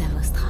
Cosa Vostra.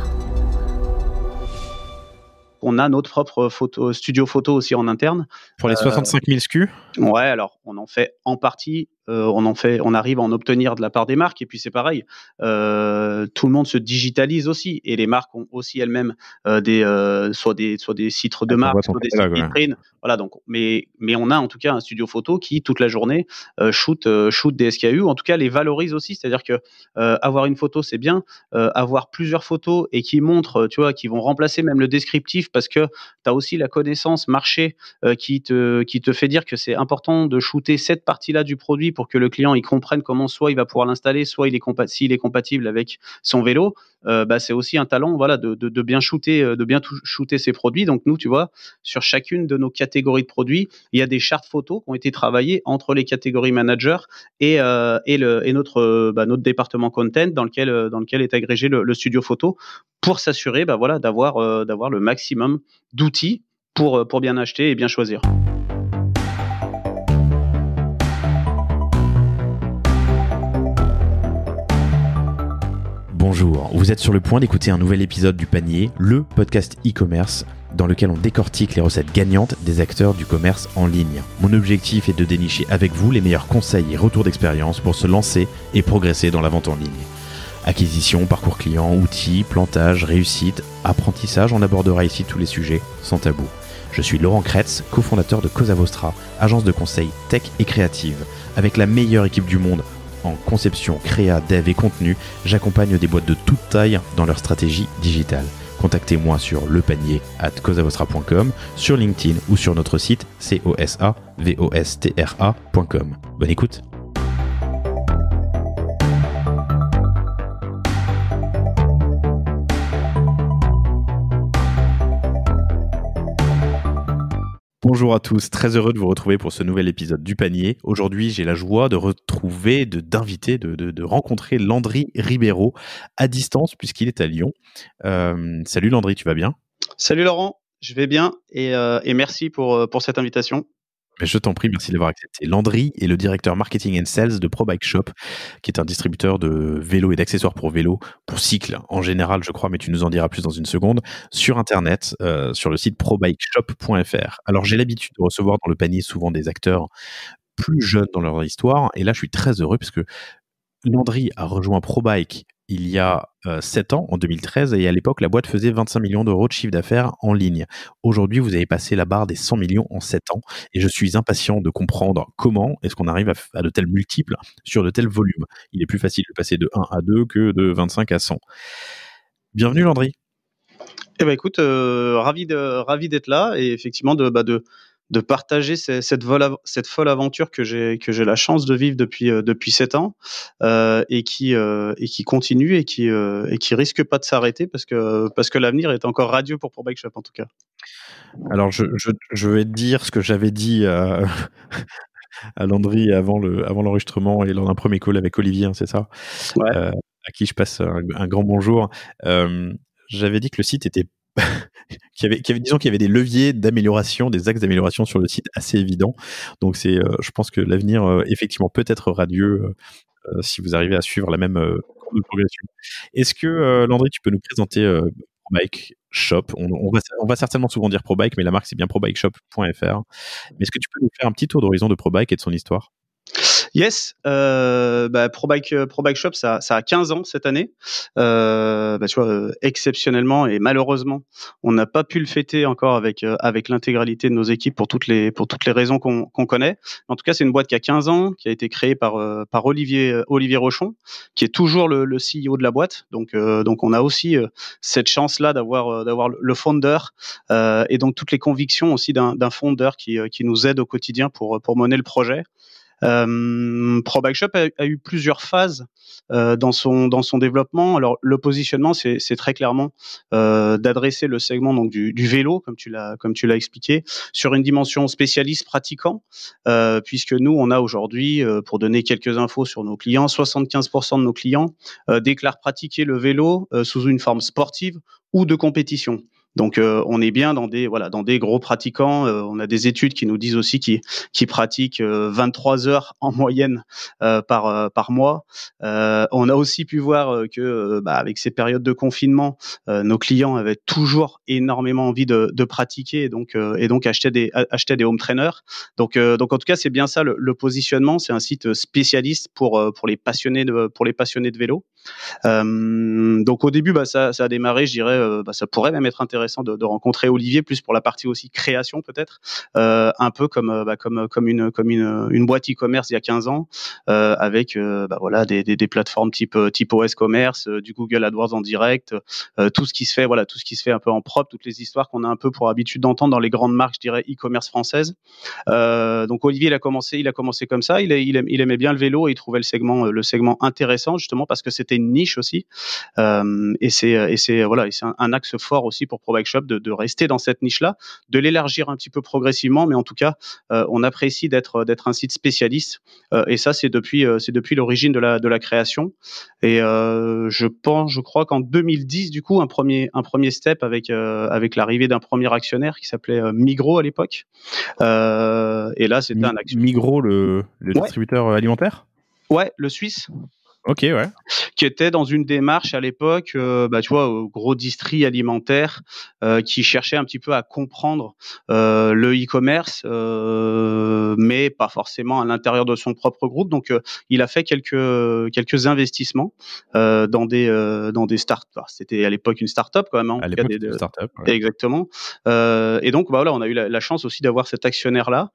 On a notre propre studio photo aussi en interne. Pour les 65 000 SKU ? Ouais, alors on en fait en partie. On arrive à en obtenir de la part des marques, et puis c'est pareil. Tout le monde se digitalise aussi, et les marques ont aussi elles-mêmes soit des sites de marque, soit des sites vitrines. Voilà, donc, mais on a en tout cas un studio photo qui toute la journée shoot des SKU, en tout cas les valorise aussi. C'est-à-dire que avoir une photo c'est bien, avoir plusieurs photos et qui montrent, tu vois, qui vont remplacer même le descriptif, parce que tu as aussi la connaissance marché qui te fait dire que c'est important de shooter cette partie-là du produit pour que le client il comprenne comment soit il va pouvoir l'installer, soit s'il est compatible avec son vélo. C'est aussi un talent, voilà, de bien shooter, shooter ses produits. Donc nous, tu vois, sur chacune de nos catégories de produits, il y a des chartes photos qui ont été travaillées entre les catégories managers et notre département content dans lequel est agrégé le studio photo, pour s'assurer d'avoir le maximum d'outils pour bien acheter et bien choisir. Bonjour, vous êtes sur le point d'écouter un nouvel épisode du Panier, le podcast e-commerce dans lequel on décortique les recettes gagnantes des acteurs du commerce en ligne. Mon objectif est de dénicher avec vous les meilleurs conseils et retours d'expérience pour se lancer et progresser dans la vente en ligne. Acquisition, parcours client, outils, plantage, réussite, apprentissage, on abordera ici tous les sujets sans tabou. Je suis Laurent Kretz, cofondateur de Cosa Vostra, agence de conseil tech et créative. Avec la meilleure équipe du monde en conception, créa, dev et contenu, j'accompagne des boîtes de toute taille dans leur stratégie digitale. Contactez-moi sur lepanier@cosavostra.com, sur LinkedIn ou sur notre site cosavostra.com. Bonne écoute. Bonjour à tous, très heureux de vous retrouver pour ce nouvel épisode du Panier. Aujourd'hui, j'ai la joie de d'inviter, de rencontrer Landry Ribeiro à distance puisqu'il est à Lyon. Salut Landry, tu vas bien ? Salut Laurent, je vais bien et merci pour cette invitation. Mais je t'en prie, merci d'avoir accepté. Landry est le directeur marketing and sales de ProBike Shop, qui est un distributeur de vélos et d'accessoires pour vélos, pour cycles en général, je crois, mais tu nous en diras plus dans une seconde, sur Internet, sur le site probikeshop.fr. Alors, j'ai l'habitude de recevoir dans le panier souvent des acteurs plus jeunes dans leur histoire, et là, je suis très heureux parce que Landry a rejoint ProBike il y a 7 ans, en 2013, et à l'époque, la boîte faisait 25 millions d'euros de chiffre d'affaires en ligne. Aujourd'hui, vous avez passé la barre des 100 millions en 7 ans, et je suis impatient de comprendre comment est-ce qu'on arrive à de tels multiples sur de tels volumes. Il est plus facile de passer de 1 à 2 que de 25 à 100. Bienvenue Landry. Eh ben écoute, ravi d'être là, et effectivement de partager cette folle aventure que j'ai la chance de vivre depuis 7 ans, et qui continue et qui risque pas de s'arrêter, parce que l'avenir est encore radieux pour ProBike Shop en tout cas. Alors je vais te dire ce que j'avais dit à Landry avant l'enregistrement et lors d'un premier call avec Olivier, hein, c'est ça, ouais. À qui je passe un grand bonjour. J'avais dit que le site était qu'il y avait des leviers d'amélioration, des axes d'amélioration sur le site assez évidents. Donc je pense que l'avenir effectivement peut être radieux si vous arrivez à suivre la même courbe de progression. Est-ce que Landry, tu peux nous présenter ProBike Shop? On va certainement souvent dire ProBike, mais la marque c'est bien probikeshop.fr. Mais est-ce que tu peux nous faire un petit tour d'horizon de ProBike et de son histoire? Yes, ProBike Shop, ça a 15 ans cette année. Tu vois, exceptionnellement et malheureusement, on n'a pas pu le fêter encore avec l'intégralité de nos équipes pour toutes les raisons qu'on connaît. En tout cas, c'est une boîte qui a 15 ans, qui a été créée par Olivier Rochon, qui est toujours le CEO de la boîte. Donc on a aussi cette chance-là d'avoir le founder, et donc toutes les convictions aussi d'un founder qui nous aide au quotidien pour mener le projet. ProBike Shop a eu plusieurs phases dans son développement. Alors le positionnement, c'est très clairement d'adresser le segment donc du vélo, comme tu l'as expliqué, sur une dimension spécialiste pratiquant, puisque nous on a aujourd'hui, pour donner quelques infos sur nos clients, 75% de nos clients déclarent pratiquer le vélo sous une forme sportive ou de compétition. Donc on est bien dans des gros pratiquants. On a des études qui nous disent aussi qui pratiquent 23 heures en moyenne par mois. On a aussi pu voir que avec ces périodes de confinement, nos clients avaient toujours énormément envie de pratiquer et donc achetaient des home trainers. Donc en tout cas, c'est bien ça le positionnement. C'est un site spécialiste pour les passionnés de vélo. Donc au début, ça a démarré, je dirais, ça pourrait même être intéressant de rencontrer Olivier, plus pour la partie aussi création peut-être, un peu comme une boîte e-commerce il y a 15 ans, avec des plateformes type OS Commerce, du Google AdWords en direct, tout ce qui se fait un peu en propre, toutes les histoires qu'on a un peu pour habitude d'entendre dans les grandes marques, je dirais e-commerce françaises. Donc Olivier, il a commencé comme ça. Il aimait bien le vélo et il trouvait le segment intéressant justement parce que c'était une niche aussi. Et c'est un axe fort aussi pour Pro Bike Shop de rester dans cette niche-là, de l'élargir un petit peu progressivement, mais en tout cas, on apprécie d'être un site spécialiste. Et ça, c'est depuis l'origine de la création. Et je crois qu'en 2010, du coup, un premier step avec l'arrivée d'un premier actionnaire qui s'appelait Migros à l'époque. Et là, c'était un action. Migros, le distributeur alimentaire. Ouais, le Suisse. Ok, ouais. Qui était dans une démarche à l'époque, tu vois, gros distri alimentaire, qui cherchait un petit peu à comprendre le e-commerce, mais pas forcément à l'intérieur de son propre groupe. Donc, il a fait quelques investissements dans des startups. C'était à l'époque une startup quand même. À l'époque, c'était une startup. Ouais. Exactement. Et donc, on a eu la chance aussi d'avoir cet actionnaire-là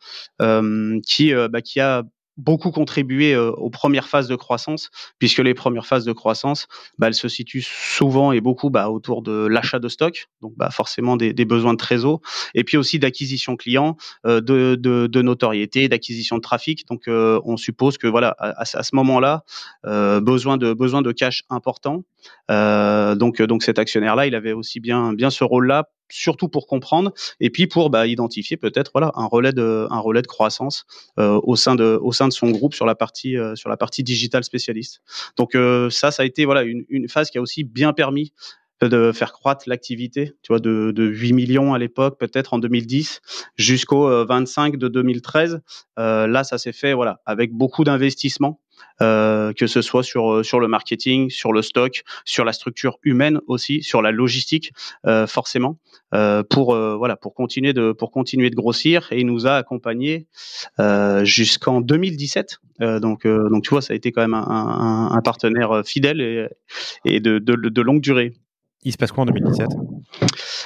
qui a beaucoup contribué aux premières phases de croissance, puisque les premières phases de croissance, elles se situent souvent et beaucoup autour de l'achat de stock, donc forcément des besoins de trésor, et puis aussi d'acquisition client, de notoriété, d'acquisition de trafic. Donc on suppose que à ce moment-là, besoin de cash important. Donc cet actionnaire-là, il avait aussi bien ce rôle-là, surtout pour comprendre et puis pour identifier peut-être un relais de croissance au sein de son groupe sur la partie digital spécialiste. Donc ça a été une phase qui a aussi bien permis de faire croître l'activité, tu vois, de 8 millions à l'époque, peut-être en 2010, jusqu'au 25 de 2013. Là, ça s'est fait avec beaucoup d'investissements, que ce soit sur le marketing, sur le stock, sur la structure humaine aussi, sur la logistique, forcément, pour continuer de grossir. Et il nous a accompagnés jusqu'en 2017. Donc tu vois, ça a été quand même un partenaire fidèle et de longue durée. Il se passe quoi en 2017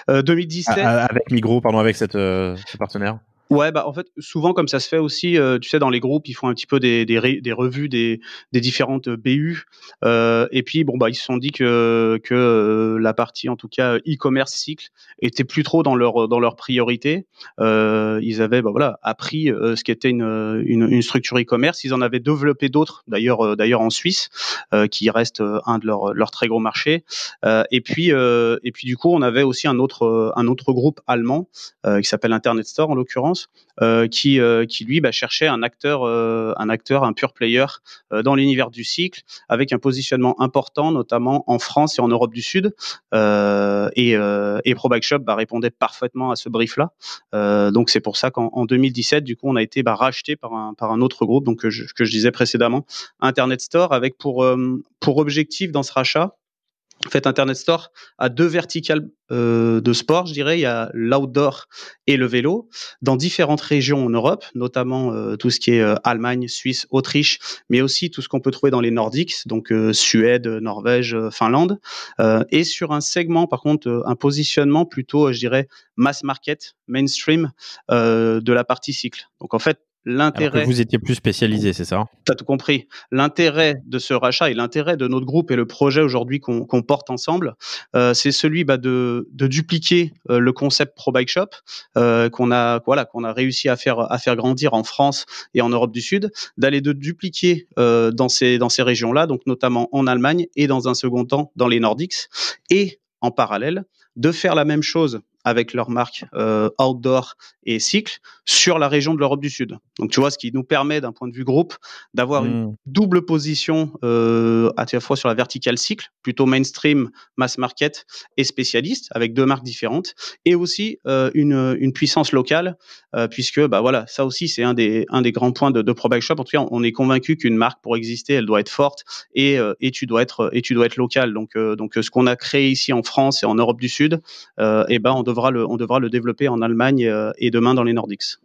2017 avec Migros, pardon, avec ce partenaire. Ouais, en fait, souvent, comme ça se fait aussi, tu sais, dans les groupes, ils font un petit peu des revues des différentes BU. Et puis, ils se sont dit que la partie, en tout cas, e-commerce cycle, était plus trop dans leur priorité. Ils avaient, appris ce qu'était une structure e-commerce. Ils en avaient développé d'autres, d'ailleurs en Suisse, qui reste un de leurs très gros marchés. Et puis, du coup, on avait aussi un autre groupe allemand qui s'appelle Internet Store, en l'occurrence. Qui lui cherchait un acteur, un pure player dans l'univers du cycle, avec un positionnement important, notamment en France et en Europe du Sud. Et Pro Bike Shop répondait parfaitement à ce brief-là. Donc c'est pour ça qu'en 2017, du coup, on a été racheté par un autre groupe, donc que je disais précédemment, Internet Store, avec pour objectif dans ce rachat. En fait, Internet Store a deux verticales de sport, je dirais. Il y a l'outdoor et le vélo dans différentes régions en Europe, notamment tout ce qui est Allemagne, Suisse, Autriche, mais aussi tout ce qu'on peut trouver dans les Nordiques, donc Suède, Norvège, Finlande, et sur un segment, par contre, un positionnement plutôt, je dirais, mass market, mainstream de la partie cycle. Donc en fait, l'intérêt. Alors que vous étiez plus spécialisé, c'est ça? T'as tout compris. L'intérêt de ce rachat et l'intérêt de notre groupe et le projet aujourd'hui qu'on porte ensemble, c'est celui de dupliquer le concept Pro Bike Shop qu'on a réussi à faire grandir en France et en Europe du Sud, d'aller de dupliquer dans ces régions-là, donc notamment en Allemagne et dans un second temps dans les Nordiques, et en parallèle de faire la même chose avec leur marque Outdoor et Cycle sur la région de l'Europe du Sud. Donc tu vois, ce qui nous permet d'un point de vue groupe d'avoir une double position à la fois sur la verticale Cycle, plutôt mainstream, mass market et spécialiste, avec 2 marques différentes, et aussi une puissance locale, puisque bah voilà, ça aussi c'est un des grands points de Pro Bike Shop. En tout cas, on est convaincu qu'une marque pour exister, elle doit être forte et tu dois être local. Donc ce qu'on a créé ici en France et en Europe du Sud, et ben on devra le développer en Allemagne et demain dans les Nordiques.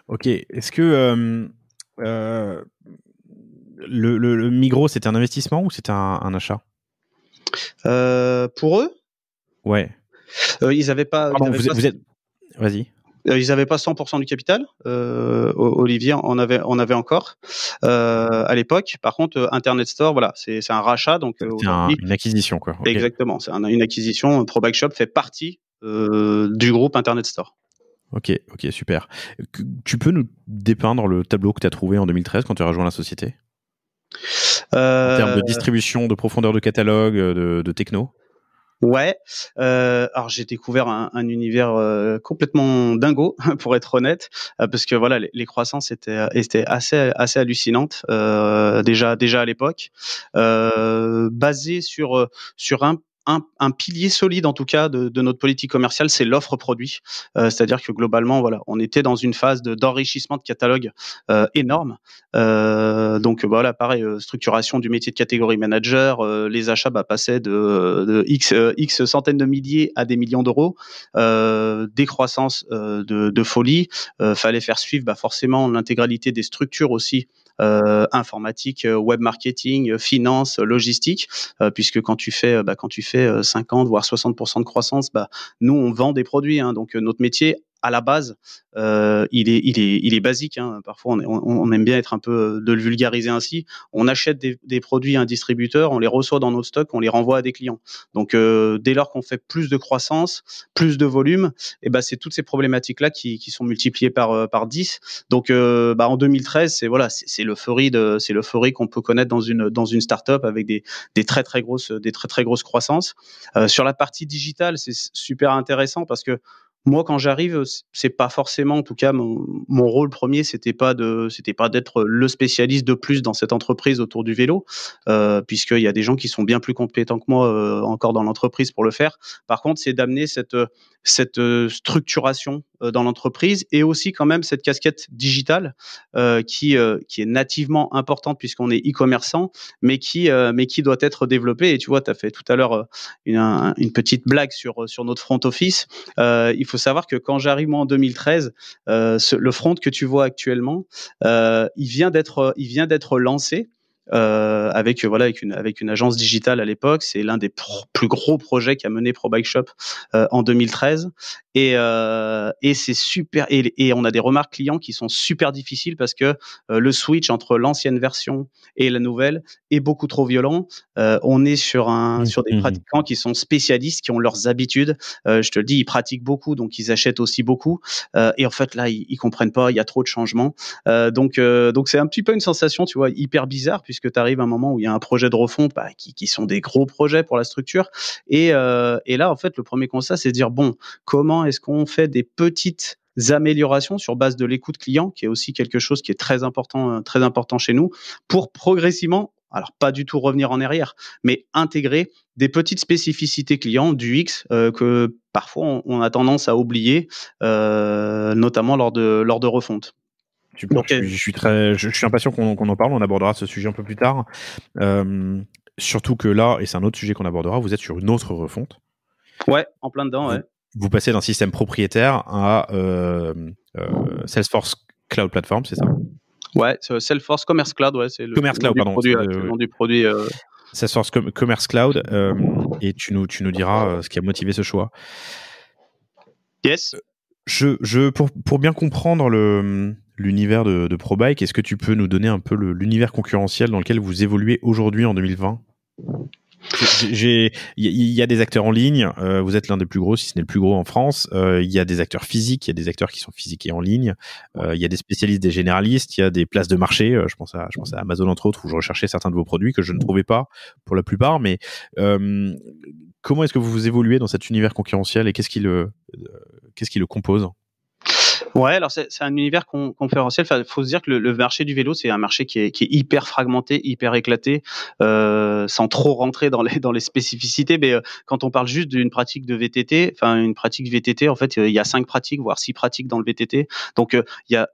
Ok, est-ce que le Migros c'était un investissement ou c'était un achat? Pour eux, Ouais. ils n'avaient pas. Pardon, vous êtes. Vas-y. Ils n'avaient pas 100% du capital. Olivier en avait encore à l'époque. Par contre, Internet Store, voilà, c'est un rachat. Donc aujourd'hui, une acquisition, quoi. Okay. Exactement, c'est une acquisition. Pro Bike Shop fait partie du groupe Internet Store. Ok, super. Tu peux nous dépeindre le tableau que tu as trouvé en 2013 quand tu as rejoint la société en termes de distribution, de profondeur de catalogue, de techno? Ouais, alors j'ai découvert un univers complètement dingo, pour être honnête, parce que voilà, les croissances étaient assez hallucinantes déjà à l'époque, basées sur un pilier solide en tout cas de notre politique commerciale, c'est l'offre produit. C'est-à-dire que globalement, voilà, on était dans une phase d'enrichissement de catalogue énorme. Donc voilà, pareil, structuration du métier de catégorie manager, les achats passaient de X centaines de milliers à des millions d'euros, décroissance de folie. Fallait faire suivre forcément l'intégralité des structures aussi, informatique, web marketing, finance, logistique, puisque quand tu fais 50 voire 60% de croissance, nous on vend des produits, hein, donc notre métier à la base, il est basique, hein. Parfois on aime bien être un peu de le vulgariser ainsi. On achète des produits à un distributeur, on les reçoit dans notre stock, on les renvoie à des clients. Donc dès lors qu'on fait plus de croissance, plus de volume, et c'est toutes ces problématiques là qui sont multipliées par 10. Donc en 2013, c'est l'euphorie qu'on peut connaître dans une start-up avec des très très grosses croissances. Sur la partie digitale, c'est super intéressant parce que moi, quand j'arrive, c'est pas forcément, en tout cas, mon rôle premier, c'était pas d'être le spécialiste de plus dans cette entreprise autour du vélo, puisqu'il y a des gens qui sont bien plus compétents que moi encore dans l'entreprise pour le faire. Par contre, c'est d'amener cette structuration dans l'entreprise et aussi quand même cette casquette digitale qui est nativement importante puisqu'on est e-commerçant, mais qui doit être développée. Et tu vois, tu as fait tout à l'heure une petite blague sur notre front office. Il faut savoir que quand j'arrive moi en 2013, le front que tu vois actuellement, il vient d'être lancé. Avec une agence digitale à l'époque, c'est l'un des plus gros projets qu'a mené Pro Bike Shop en 2013 et c'est super et on a des remarques clients qui sont super difficiles parce que le switch entre l'ancienne version et la nouvelle est beaucoup trop violent. On est sur des pratiquants qui sont spécialistes, qui ont leurs habitudes. Je te le dis, ils pratiquent beaucoup, donc ils achètent aussi beaucoup. Et en fait là, ils comprennent pas, il y a trop de changements. Donc c'est un petit peu une sensation, tu vois, hyper bizarre puisque tu arrives à un moment où il y a un projet de refonte qui sont des gros projets pour la structure. Et là, en fait, le premier constat, c'est de dire bon, comment est-ce qu'on fait des petites améliorations sur base de l'écoute client, qui est aussi quelque chose qui est très important chez nous, pour progressivement, alors pas du tout revenir en arrière, mais intégrer des petites spécificités clients du X que parfois on a tendance à oublier, notamment lors de refonte. Super. Donc, je suis impatient qu'on en parle. On abordera ce sujet un peu plus tard. Surtout que là, et c'est un autre sujet qu'on abordera, vous êtes sur une autre refonte. Ouais, en plein dedans, ouais. Vous passez d'un système propriétaire à Salesforce Cloud Platform, c'est ça? Ouais, Salesforce Commerce Cloud, ouais, c'est le nom du produit. Salesforce Commerce Cloud, et tu nous diras ce qui a motivé ce choix. Yes. Pour bien comprendre l'univers de ProBike, est-ce que tu peux nous donner un peu l'univers concurrentiel dans lequel vous évoluez aujourd'hui en 2020? Il y a des acteurs en ligne, vous êtes l'un des plus gros, si ce n'est le plus gros en France. Il y a des acteurs physiques, il y a des acteurs qui sont physiques et en ligne. Il y a des spécialistes, des généralistes, il y a des places de marché. Je pense à Amazon entre autres, où je recherchais certains de vos produits que je ne trouvais pas pour la plupart. Mais comment est-ce que vous évoluez dans cet univers concurrentiel et qu'est-ce qui le compose? Ouais, alors c'est un univers concurrentiel. Enfin, faut se dire que le marché du vélo, c'est un marché qui est hyper fragmenté, hyper éclaté, sans trop rentrer dans les spécificités. Mais quand on parle juste d'une pratique de VTT, enfin une pratique VTT, en fait, il y a 5 pratiques, voire 6 pratiques dans le VTT. Donc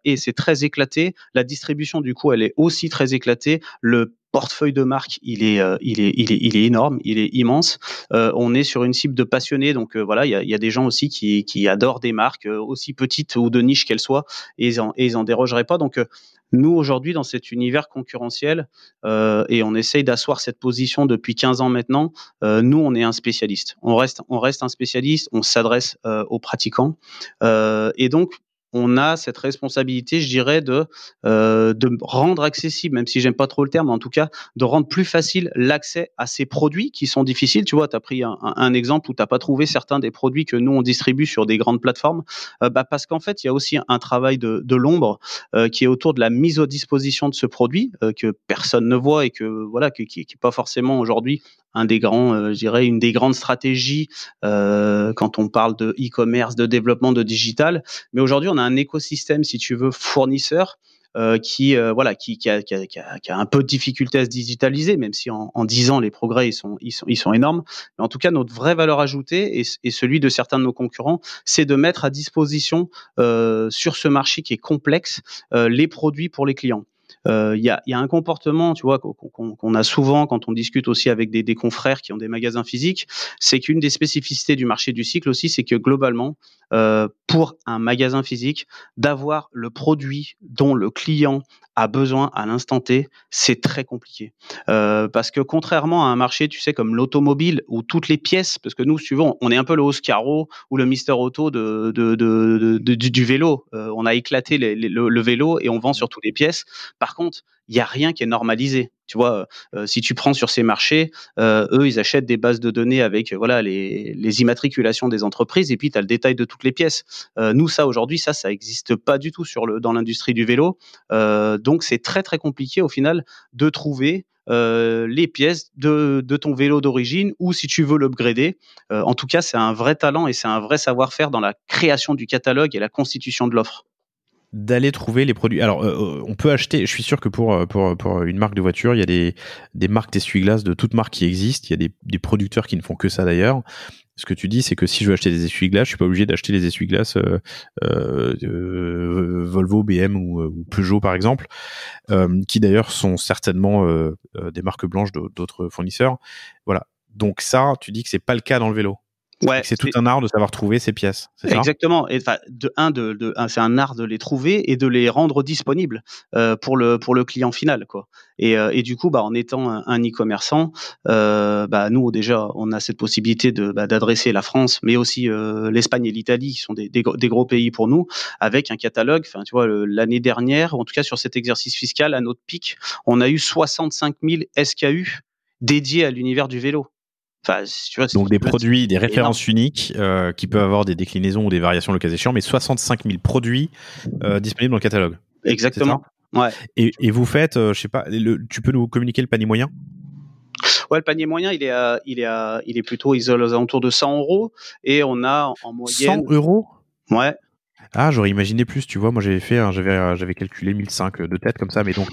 et c'est très éclaté. La distribution, du coup, elle est aussi très éclatée. Le portefeuille de marque, il est énorme, il est immense. On est sur une cible de passionnés, donc voilà, il y a des gens aussi qui adorent des marques aussi petites ou de niche qu'elles soient, et ils en dérogeraient pas. Donc nous aujourd'hui dans cet univers concurrentiel, et on essaye d'asseoir cette position depuis 15 ans maintenant. Nous on est un spécialiste, on reste un spécialiste, on s'adresse aux pratiquants, et donc on a cette responsabilité, je dirais, de rendre accessible, même si j'aime pas trop le terme, en tout cas, de rendre plus facile l'accès à ces produits qui sont difficiles. Tu vois, tu as pris un exemple où tu n'as pas trouvé certains des produits que nous, on distribue sur des grandes plateformes, parce qu'en fait, il y a aussi un travail de l'ombre qui est autour de la mise à disposition de ce produit que personne ne voit et que voilà, qui n'est pas forcément aujourd'hui un des grands, je dirais, une des grandes stratégies quand on parle de e-commerce, de développement de digital. Mais aujourd'hui, on a un écosystème, si tu veux, fournisseur qui a un peu de difficulté à se digitaliser, même si en 10 ans les progrès ils sont énormes. Mais en tout cas, notre vraie valeur ajoutée et celui de certains de nos concurrents, c'est de mettre à disposition sur ce marché qui est complexe les produits pour les clients. Il y a un comportement, tu vois, qu'on a souvent quand on discute aussi avec des confrères qui ont des magasins physiques, c'est qu'une des spécificités du marché du cycle aussi, c'est que globalement, pour un magasin physique, d'avoir le produit dont le client a besoin à l'instant T, c'est très compliqué. Parce que contrairement à un marché, tu sais, comme l'automobile, où toutes les pièces, parce que nous, si tu veux, on est un peu le Oscaro ou le Mister Auto du vélo. On a éclaté le vélo et on vend sur toutes les pièces. Par contre, il n'y a rien qui est normalisé. Tu vois, si tu prends sur ces marchés, eux, ils achètent des bases de données avec voilà les immatriculations des entreprises et puis tu as le détail de toutes les pièces. Nous, ça, aujourd'hui, ça n'existe pas du tout dans l'industrie du vélo. Donc, c'est très, très compliqué au final de trouver les pièces de ton vélo d'origine ou si tu veux l'upgrader. En tout cas, c'est un vrai talent et c'est un vrai savoir-faire dans la création du catalogue et la constitution de l'offre. D'aller trouver les produits. Alors, on peut acheter, je suis sûr que pour une marque de voiture, il y a des marques d'essuie-glaces de toutes marques qui existent. Il y a des producteurs qui ne font que ça d'ailleurs. Ce que tu dis, c'est que si je veux acheter des essuie-glaces, je suis pas obligé d'acheter les essuie-glaces Volvo, BM ou Peugeot par exemple, qui d'ailleurs sont certainement des marques blanches d'autres fournisseurs. Voilà. Donc ça, tu dis que c'est pas le cas dans le vélo. Ouais, c'est tout un art de savoir trouver ces pièces, c'est ça? Exactement. Et enfin, c'est un art de les trouver et de les rendre disponibles pour le client final, quoi. Et du coup, en étant un e-commerçant, nous déjà, on a cette possibilité d'adresser la France, mais aussi l'Espagne et l'Italie, qui sont des gros pays pour nous, avec un catalogue. Enfin, tu vois, l'année dernière, en tout cas sur cet exercice fiscal, à notre pic, on a eu 65 000 SKU dédiés à l'univers du vélo. Enfin, tu vois, donc des produits, des références uniques qui peuvent avoir des déclinaisons ou des variations le cas échéant, mais 65 000 produits disponibles dans le catalogue. Exactement. Ouais. Et vous faites, je sais pas, tu peux nous communiquer le panier moyen? Ouais, le panier moyen, il est plutôt aux alentours de 100 € et on a en moyenne 100 €? Ouais. Ah, j'aurais imaginé plus, tu vois. Moi, j'avais calculé 1005 de tête comme ça, mais donc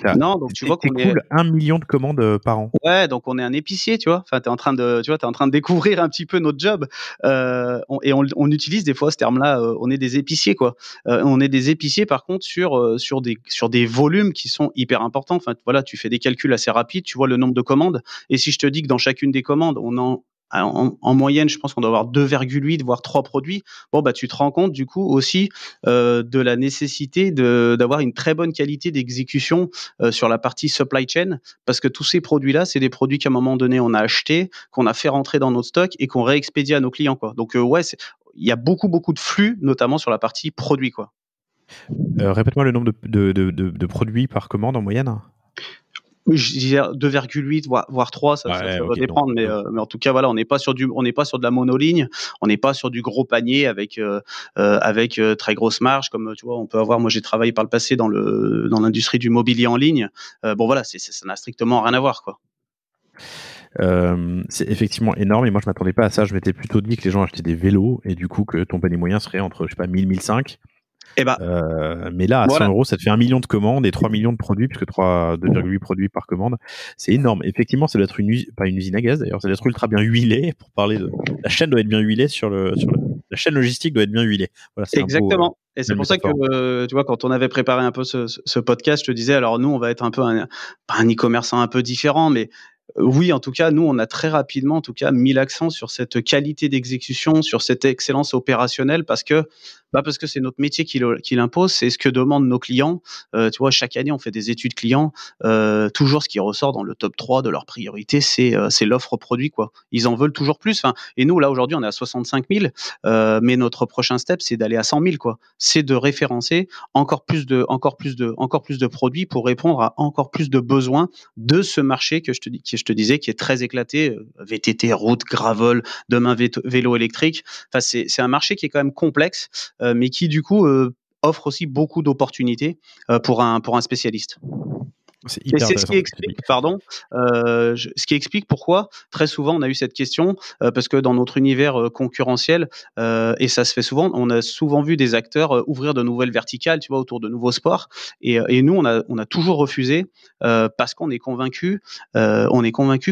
tu vois qu'on t'écoules 1 million de commandes par an. Ouais, donc on est un épicier, tu vois. Enfin, t'es en train de découvrir un petit peu notre job. On utilise des fois ce terme-là. On est des épiciers, quoi. On est des épiciers, par contre, sur des volumes qui sont hyper importants. Enfin, voilà, tu fais des calculs assez rapides, tu vois le nombre de commandes. Et si je te dis que dans chacune des commandes, en moyenne, je pense qu'on doit avoir 2,8 voire 3 produits. Bon, tu te rends compte du coup aussi de la nécessité d'avoir une très bonne qualité d'exécution sur la partie supply chain, parce que tous ces produits-là, c'est des produits qu'à un moment donné on a acheté, qu'on a fait rentrer dans notre stock et qu'on réexpédie à nos clients, quoi. Donc il y a beaucoup de flux, notamment sur la partie produits, quoi. Répète-moi le nombre de produits par commande en moyenne. Je disais 2,8 voire 3, ça va dépendre, mais en tout cas voilà, on n'est pas sur de la monoligne, on n'est pas sur du gros panier avec très grosse marge comme tu vois on peut avoir. Moi j'ai travaillé par le passé dans l'industrie du mobilier en ligne. Bon voilà, ça n'a strictement rien à voir, quoi. C'est effectivement énorme et moi je m'attendais pas à ça. Je m'étais plutôt dit que les gens achetaient des vélos et du coup que ton panier moyen serait entre, je sais pas, 1000, 1005. Et bah, mais là, à voilà. 100 €, ça te fait 1 million de commandes et 3 millions de produits, puisque 2,8 produits par commande. C'est énorme. Effectivement, ça doit être pas une usine à gaz d'ailleurs, ça doit être ultra bien huilé pour parler de. La chaîne doit être bien huilée la chaîne logistique doit être bien huilée. Voilà, c'est Exactement. Et c'est belle pour ça que, métaphore. tu vois, quand on avait préparé un peu ce podcast, je te disais, alors nous, on va être un peu pas un e-commerçant un peu différent, mais oui, en tout cas, nous, on a très rapidement, en tout cas, mis l'accent sur cette qualité d'exécution, sur cette excellence opérationnelle, parce que c'est notre métier qui l'impose, c'est ce que demandent nos clients. Tu vois, chaque année, on fait des études clients. Toujours, ce qui ressort dans le top 3 de leurs priorités, c'est l'offre produit, quoi. Ils en veulent toujours plus. Enfin, et nous, là, aujourd'hui, on est à 65 000. Mais notre prochain step, c'est d'aller à 100 000, quoi. C'est de référencer encore plus de produits pour répondre à encore plus de besoins de ce marché que je te disais, qui est très éclaté, VTT, route, gravel, demain vélo électrique. Enfin, c'est un marché qui est quand même complexe, mais qui du coup offre aussi beaucoup d'opportunités pour un spécialiste. C'est Et hyper c'est ce intéressant qui ce que tu dis. explique, pardon, ce qui explique pourquoi très souvent on a eu cette question, parce que dans notre univers concurrentiel, et ça se fait souvent, on a souvent vu des acteurs ouvrir de nouvelles verticales, tu vois, autour de nouveaux sports, et nous on a toujours refusé parce on est convaincu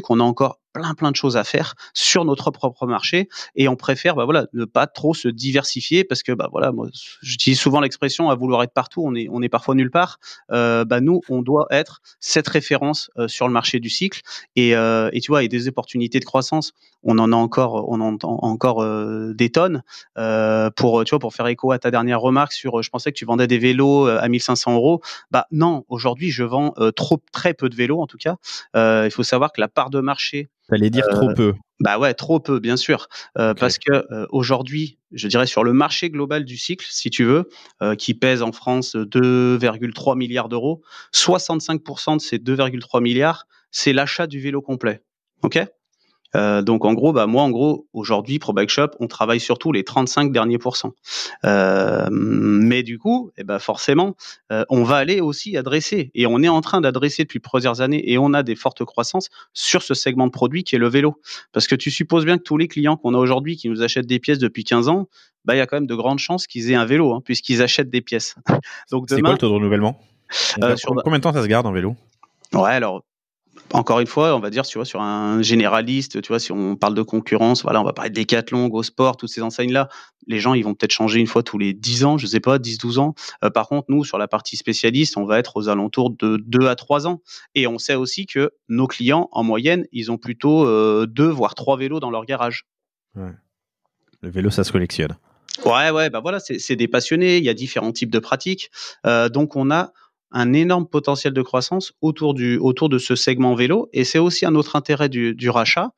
qu'on a encore plein de choses à faire sur notre propre marché, et on préfère ne pas trop se diversifier, parce que moi j'utilise souvent l'expression à vouloir être partout, on est parfois nulle part. Nous on doit être cette référence sur le marché du cycle, et tu vois, et des opportunités de croissance, on en entend encore des tonnes. Pour faire écho à ta dernière remarque sur je pensais que tu vendais des vélos à 1 500 €. Non, aujourd'hui je vends très peu de vélos, en tout cas. Il faut savoir que la part de marché, T'allais dire trop peu. ouais, trop peu, bien sûr, Ok. parce que aujourd'hui, je dirais, sur le marché global du cycle, si tu veux, qui pèse en France 2,3 milliards d'euros, 65% de ces 2,3 milliards, c'est l'achat du vélo complet. Ok. Donc en gros, moi en gros, aujourd'hui, Pro Bike Shop, on travaille surtout les 35 derniers pourcents. Mais du coup, forcément, on va aller aussi adresser, et on est en train d'adresser depuis plusieurs années, et on a des fortes croissances sur ce segment de produit qui est le vélo. Parce que tu supposes bien que tous les clients qu'on a aujourd'hui qui nous achètent des pièces depuis 15 ans, il y a quand même de grandes chances qu'ils aient un vélo, hein, puisqu'ils achètent des pièces. Donc C'est quoi le demain, taux de renouvellement? sur Combien de temps ça se garde un vélo? ouais, alors encore une fois, on va dire, tu vois, sur un généraliste, tu vois, si on parle de concurrence, voilà, on va parler de Decathlon, Go Sport, toutes ces enseignes-là. Les gens, ils vont peut-être changer une fois tous les 10 ans, je sais pas, 10, 12 ans. Par contre, nous, sur la partie spécialiste, on va être aux alentours de 2 à 3 ans. Et on sait aussi que nos clients, en moyenne, ils ont plutôt 2, voire 3 vélos dans leur garage. Ouais. Le vélo, ça se collectionne. Ouais, voilà, c'est des passionnés, il y a différents types de pratiques. Donc on a un énorme potentiel de croissance autour de ce segment vélo, et c'est aussi un autre intérêt du rachat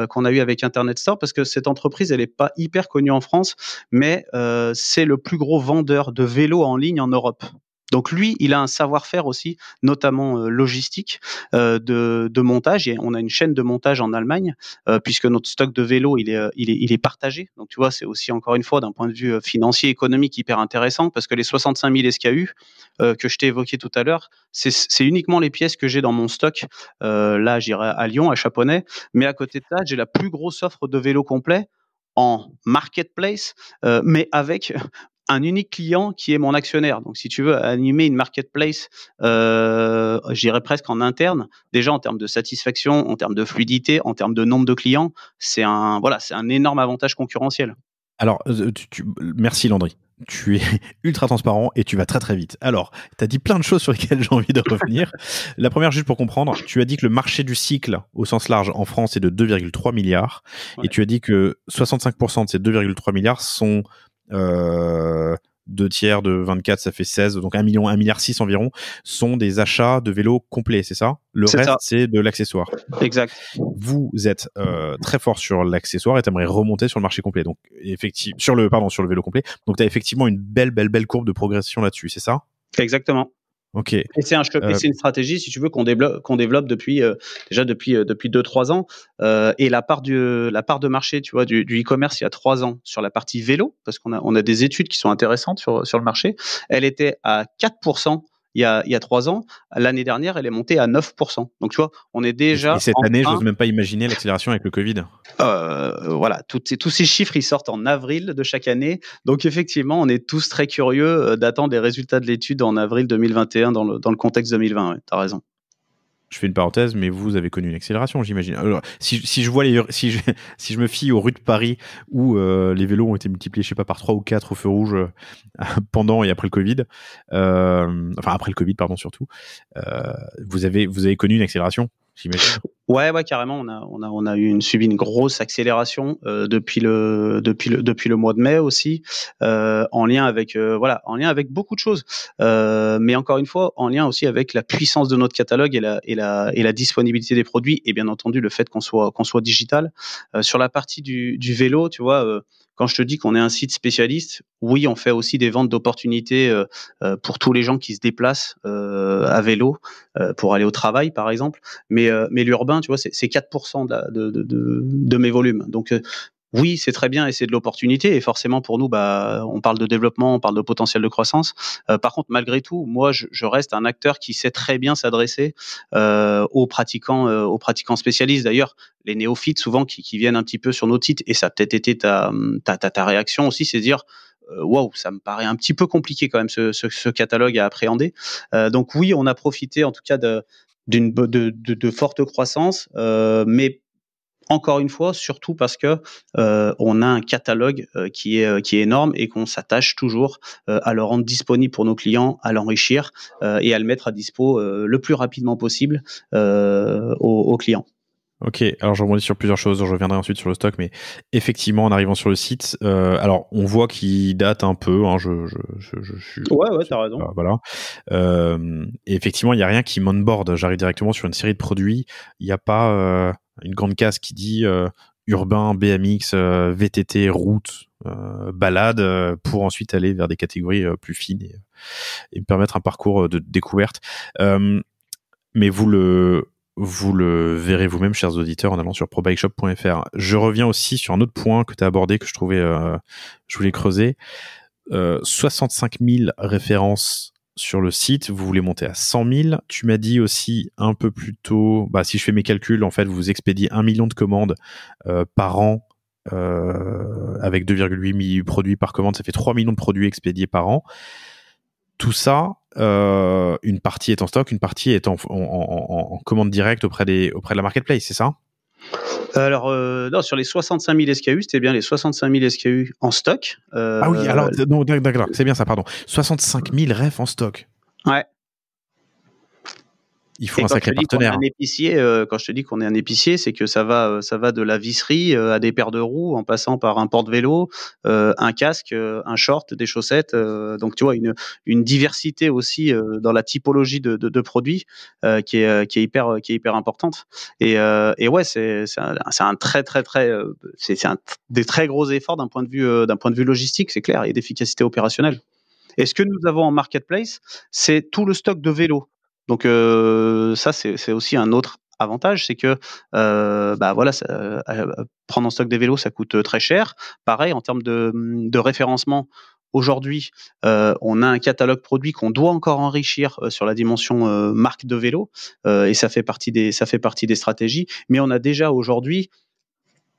qu'on a eu avec Internet Store, parce que cette entreprise, elle est pas hyper connue en France, mais c'est le plus gros vendeur de vélos en ligne en Europe. Donc lui, il a un savoir-faire aussi, notamment logistique, de montage. Et on a une chaîne de montage en Allemagne, puisque notre stock de vélos, il est partagé. Donc tu vois, c'est aussi, encore une fois, d'un point de vue financier, économique, hyper intéressant, parce que les 65 000 SKU que je t'ai évoqué tout à l'heure, c'est uniquement les pièces que j'ai dans mon stock. Là, j'irai à Lyon, à Chaponnet. Mais à côté de ça, j'ai la plus grosse offre de vélos complets en marketplace, mais avec un unique client qui est mon actionnaire. Donc, si tu veux animer une marketplace, je dirais presque en interne, déjà en termes de satisfaction, en termes de fluidité, en termes de nombre de clients, c'est un énorme avantage concurrentiel. Alors, merci Landry. Tu es ultra transparent et tu vas très très vite. Alors, tu as dit plein de choses sur lesquelles j'ai envie de revenir. La première, juste pour comprendre, tu as dit que le marché du cycle au sens large en France est de 2,3 milliards. Ouais. Et tu as dit que 65% de ces 2,3 milliards sont 2 tiers de 24, ça fait 16, donc 1 milliard 6 environ, sont des achats de vélos complets, c'est ça? Le C'est reste, ça. c'est de l'accessoire. Exact. Vous êtes très fort sur l'accessoire et t'aimerais remonter sur le marché complet. Donc, sur le vélo complet. Donc, t'as effectivement une belle courbe de progression là-dessus, c'est ça? Exactement. Ok. Et c'est une stratégie, si tu veux, qu'on développe depuis déjà depuis 2-3 ans. Et la part de marché, tu vois, du e-commerce il y a 3 ans sur la partie vélo, parce qu'on a des études qui sont intéressantes sur le marché. Elle était à 4%. il y a 3 ans, l'année dernière, elle est montée à 9%. Donc, tu vois, on est déjà Et cette en année, train, j'ose même pas imaginer l'accélération avec le Covid. voilà, tous ces chiffres, ils sortent en avril de chaque année. Donc, effectivement, on est tous très curieux d'attendre les résultats de l'étude en avril 2021 dans le contexte 2020. Ouais, tu as raison. Je fais une parenthèse, mais vous avez connu une accélération, j'imagine. Alors, si je vois si je me fie aux rues de Paris où les vélos ont été multipliés, je sais pas, par 3 ou 4 au feu rouge pendant et après le Covid, enfin après le Covid, pardon, surtout, vous avez connu une accélération, j'imagine. Ouais, carrément. On a subi une grosse accélération depuis le mois de mai aussi, en lien avec beaucoup de choses. Mais encore une fois, en lien aussi avec la puissance de notre catalogue et la disponibilité des produits, et bien entendu le fait qu'on soit digital. Sur la partie du vélo, tu vois. Quand je te dis qu'on est un site spécialiste, oui, on fait aussi des ventes d'opportunités pour tous les gens qui se déplacent à vélo pour aller au travail, par exemple. Mais l'urbain, tu vois, c'est 4% de mes volumes. Donc, oui, c'est très bien et c'est de l'opportunité. Et forcément, pour nous, on parle de développement, on parle de potentiel de croissance. Par contre, malgré tout, moi, je reste un acteur qui sait très bien s'adresser aux pratiquants spécialistes. D'ailleurs, les néophytes, souvent, qui viennent un petit peu sur nos titres, et ça a peut-être été ta réaction aussi, c'est de dire waouh, ça me paraît un petit peu compliqué quand même ce catalogue à appréhender. Donc oui, on a profité en tout cas de forte croissance, mais encore une fois, surtout parce que on a un catalogue qui est énorme et qu'on s'attache toujours à le rendre disponible pour nos clients, à l'enrichir et à le mettre à dispo le plus rapidement possible aux clients. Ok, alors je rebondis sur plusieurs choses, je reviendrai ensuite sur le stock, mais effectivement, en arrivant sur le site, alors on voit qu'il date un peu, hein, je suis... Ouais, t'as raison. Voilà. Et effectivement, il n'y a rien qui m'onboard. J'arrive directement sur une série de produits. Il n'y a pas une grande case qui dit urbain, BMX, VTT, route, balade, pour ensuite aller vers des catégories plus fines et me permettre un parcours de découverte. Mais vous le verrez vous-même, chers auditeurs, en allant sur probikeshop.fr. Je reviens aussi sur un autre point que tu as abordé, que je trouvais, je voulais creuser. 65 000 références sur le site, vous voulez monter à 100 000. Tu m'as dit aussi un peu plus tôt, si je fais mes calculs, en fait, vous expédiez 1 million de commandes par an, avec 2,8 millions de produits par commande, ça fait 3 millions de produits expédiés par an. Tout ça, une partie est en stock, une partie est en commande directe auprès de la marketplace, c'est ça? Alors, non, sur les 65 000 SKU, c'était bien les 65 000 SKU en stock. Ah oui, alors, non, d'accord, c'est bien ça, pardon. 65 000 refs en stock. Ouais. Il faut un sacré partenaire. Quand je te dis qu'on est un épicier, c'est que ça va de la visserie à des paires de roues, en passant par un porte-vélo, un casque, un short, des chaussettes. Donc tu vois une diversité aussi dans la typologie de produits qui est hyper importante. Et ouais, c'est un très c'est un des très gros efforts d'un point de vue logistique, c'est clair, et d'efficacité opérationnelle. Et ce que nous avons en marketplace, c'est tout le stock de vélos. Donc ça, c'est aussi un autre avantage, c'est que prendre en stock des vélos, ça coûte très cher. Pareil, en termes de référencement, aujourd'hui, on a un catalogue produit qu'on doit encore enrichir sur la dimension marque de vélo, et ça fait partie des stratégies. Mais on a déjà aujourd'hui,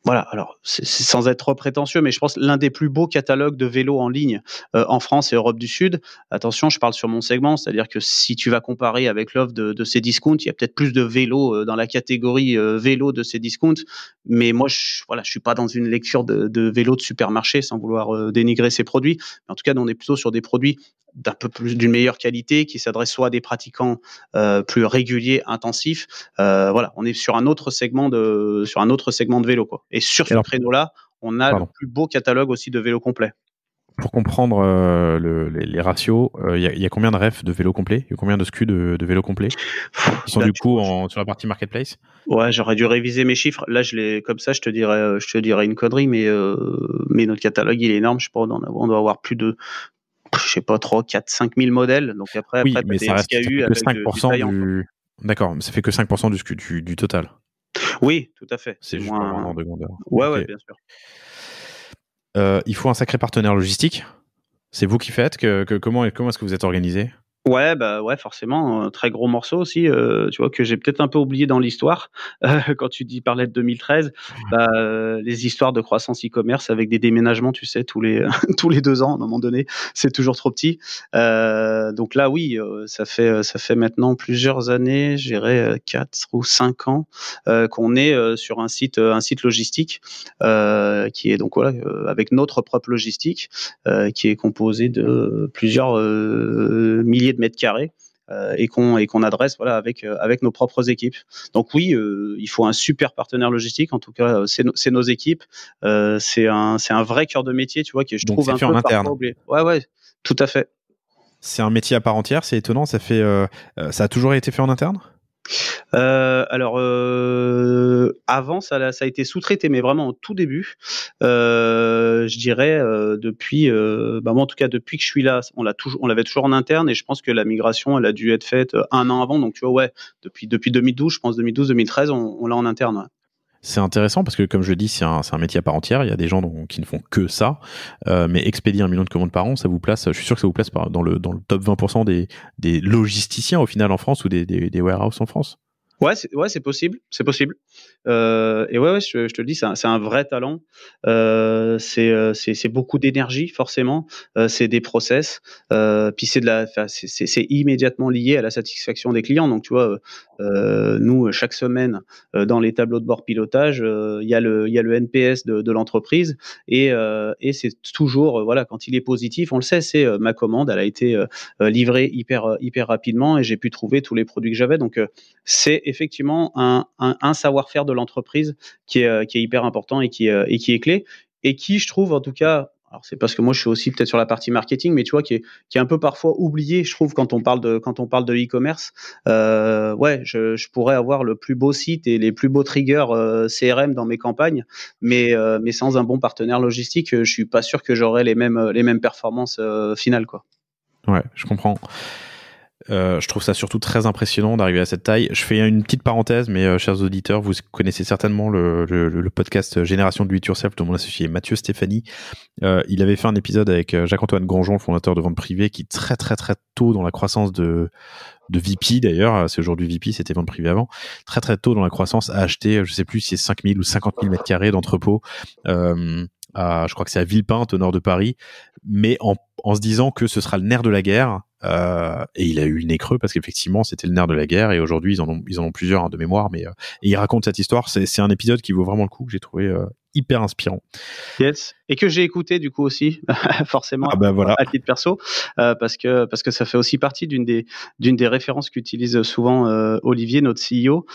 voilà, alors c'est sans être trop prétentieux, mais je pense l'un des plus beaux catalogues de vélos en ligne en France et Europe du Sud. Attention, je parle sur mon segment, c'est-à-dire que si tu vas comparer avec l'offre de Cdiscount, il y a peut-être plus de vélos dans la catégorie vélo de Cdiscount, mais moi, je suis pas dans une lecture de vélos de supermarché, sans vouloir dénigrer ces produits. Mais en tout cas, nous, on est plutôt sur des produits d'une meilleure qualité, qui s'adressent soit à des pratiquants plus réguliers, intensifs. Voilà, on est sur un autre segment de vélo, quoi. Et sur ce créneau-là, on a le plus beau catalogue aussi de vélos complets. Pour comprendre les ratios, il y a combien de refs de vélos complets? Il y a combien de SKU de vélos complets qui sont du coup sur la partie marketplace? Ouais, j'aurais dû réviser mes chiffres. Là, comme ça, je te dirais une connerie, mais notre catalogue, il est énorme. Je sais pas, on doit avoir plus de, je sais pas, 3, 4, 5 000 modèles. Donc après, mais ça reste que 5% du... D'accord, mais ça fait que 5% du SKU du total. Oui, tout à fait. C'est juste pour avoir un ordre de grandeur. Ouais, bien sûr. Il faut un sacré partenaire logistique. C'est vous qui faites. Comment est-ce que vous êtes organisé? Ouais, bah ouais, forcément, très gros morceau aussi, tu vois, que j'ai peut-être un peu oublié dans l'histoire. Quand tu dis parlais de 2013, bah, les histoires de croissance e-commerce avec des déménagements, tu sais, tous les tous les 2 ans, à un moment donné, c'est toujours trop petit. Donc là, oui, ça fait maintenant plusieurs années, je dirais, 4 ou 5 ans, qu'on est, sur un site logistique, qui est donc voilà, avec notre propre logistique, qui est composé de plusieurs milliers de mètres carrés. Et qu'on adresse voilà avec nos propres équipes. Donc oui, il faut un super partenaire logistique. En tout cas, c'est nos équipes. C'est un vrai cœur de métier, tu vois, qui je Donc trouve c'est un fait en peu interne. parfois oublié. Ouais, tout à fait. C'est un métier à part entière, c'est étonnant, ça a toujours été fait en interne? Alors, avant, ça a été sous-traité, mais vraiment au tout début. Je dirais depuis, bah moi en tout cas depuis que je suis là, on l'avait toujours en interne et je pense que la migration, elle a dû être faite 1 an avant. Donc tu vois, ouais, depuis 2012, je pense 2012-2013, on l'a en interne. Ouais. C'est intéressant parce que, comme je le dis, c'est un métier à part entière. Il y a des gens qui ne font que ça. Mais expédier 1 million de commandes par an, ça vous place, je suis sûr que ça vous place dans le top 20% des logisticiens au final en France ou des warehouses en France. Ouais, c'est possible, c'est possible. Et ouais, je te le dis, c'est un vrai talent. C'est beaucoup d'énergie forcément. C'est des process. Puis enfin, c'est immédiatement lié à la satisfaction des clients. Donc tu vois, nous chaque semaine dans les tableaux de bord pilotage, il y a le NPS de l'entreprise et c'est toujours voilà quand il est positif, on le sait, c'est ma commande, elle a été livrée hyper rapidement et j'ai pu trouver tous les produits que j'avais. Donc c'est effectivement un savoir-faire de l'entreprise qui est hyper important et qui est clé et qui, je trouve, en tout cas, alors c'est parce que moi je suis aussi peut-être sur la partie marketing, mais tu vois, qui est un peu parfois oublié, je trouve, quand on parle de e-commerce. Ouais, je pourrais avoir le plus beau site et les plus beaux triggers CRM dans mes campagnes, mais sans un bon partenaire logistique, je suis pas sûr que j'aurai les mêmes performances finales, quoi. Ouais, je comprends. Je trouve ça surtout très impressionnant d'arriver à cette taille. Je fais une petite parenthèse, mais chers auditeurs, vous connaissez certainement le podcast Génération Do It Yourself de mon associé Mathieu Stéphanie. Il avait fait un épisode avec Jacques-Antoine Grandjean, le fondateur de Vente Privée, qui très très très tôt dans la croissance de VP d'ailleurs, c'est aujourd'hui VP, c'était Vente Privée avant, très très tôt dans la croissance a acheté, je sais plus si c'est 5000 ou 50 000 mètres carrés d'entrepôt, je crois que c'est à Villepinte au nord de Paris, mais en se disant que ce sera le nerf de la guerre. Et il a eu le nez creux parce qu'effectivement c'était le nerf de la guerre et aujourd'hui ils en ont plusieurs de mémoire, mais et il raconte cette histoire. C'est un épisode qui vaut vraiment le coup, que j'ai trouvé hyper inspirant. Yes. Et que j'ai écouté du coup aussi, forcément, Ah ben voilà. à titre perso, parce que ça fait aussi partie d'une des références qu'utilise souvent Olivier, notre CEO,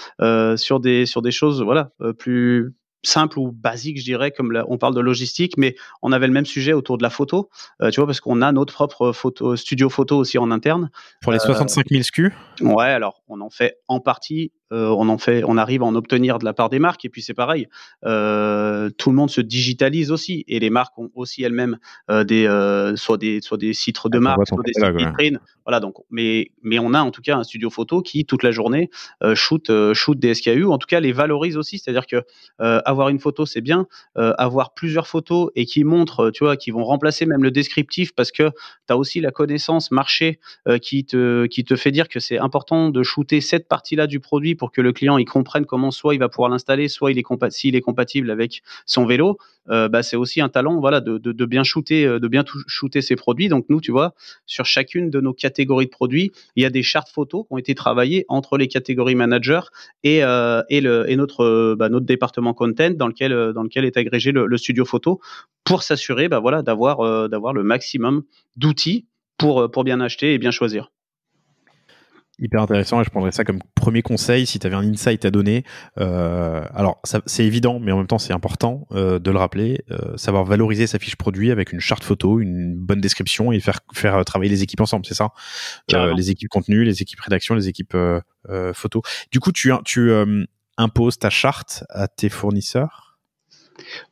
sur des choses voilà plus simples ou basiques, je dirais, comme on parle de logistique, mais on avait le même sujet autour de la photo, tu vois, parce qu'on a notre propre studio photo aussi en interne. Pour les 65 000 SKU. Ouais, alors on en fait en partie, on arrive à en obtenir de la part des marques et puis c'est pareil, tout le monde se digitalise aussi et les marques ont aussi elles-mêmes soit des sites de T'envoies marques, ton soit des sites catalogue, ouais. vitrines. Voilà donc mais on a en tout cas un studio photo qui toute la journée shoot des SKU, en tout cas les valorise aussi, c'est-à-dire que avoir une photo c'est bien, avoir plusieurs photos et qui montrent, tu vois, qui vont remplacer même le descriptif parce que tu as aussi la connaissance marché qui te fait dire que c'est important de shooter cette partie-là du produit pour que le client il comprenne comment soit il va pouvoir l'installer, soit s'il est compatible avec son vélo. Bah, c'est aussi un talent, voilà, de bien shooter, shooter ses produits. Donc nous, tu vois, sur chacune de nos catégories de produits, il y a des chartes photos qui ont été travaillées entre les catégories managers et notre département content dans lequel est agrégé le studio photo pour s'assurer, bah voilà, d'avoir le maximum d'outils pour bien acheter et bien choisir. Hyper intéressant, et je prendrais ça comme premier conseil si tu avais un insight à donner. Alors, c'est évident, mais en même temps, c'est important de le rappeler. Savoir valoriser sa fiche produit avec une charte photo, une bonne description et faire travailler les équipes ensemble, c'est ça. Les équipes contenu, les équipes rédaction, les équipes photo. Du coup, tu imposes ta charte à tes fournisseurs?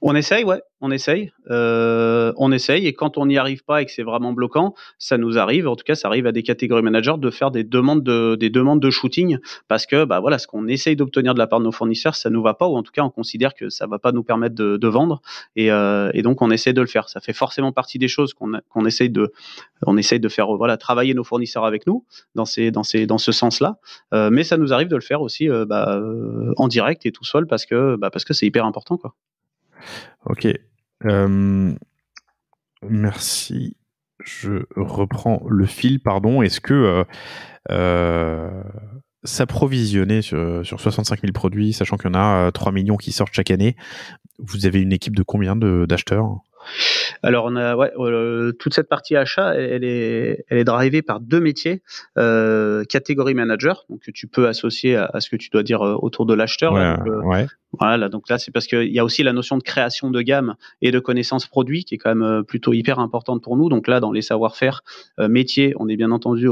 On essaye, ouais, on essaye. Et quand on n'y arrive pas et que c'est vraiment bloquant, ça nous arrive, en tout cas, ça arrive à des catégories managers de faire des demandes de shooting parce que, bah voilà, ce qu'on essaye d'obtenir de la part de nos fournisseurs, ça nous va pas, ou en tout cas, on considère que ça va pas nous permettre de vendre, et donc on essaie de le faire. Ça fait forcément partie des choses qu'on essaye de faire, voilà, travailler nos fournisseurs avec nous dans ce sens-là. Mais ça nous arrive de le faire aussi, en direct et tout seul parce que c'est hyper important, quoi. Ok. Merci. Je reprends le fil, pardon. Est-ce que s'approvisionner sur 65 000 produits, sachant qu'il y en a 3 millions qui sortent chaque année, vous avez une équipe de combien d'acheteurs ? Alors on a toute cette partie achat, elle est drivée par 2 métiers, catégorie manager, donc que tu peux associer à ce que tu dois dire autour de l'acheteur. Ouais. Voilà, donc là c'est parce qu'il y a aussi la notion de création de gamme et de connaissance produit qui est quand même plutôt hyper importante pour nous. Donc là dans les savoir-faire métiers, on est bien entendu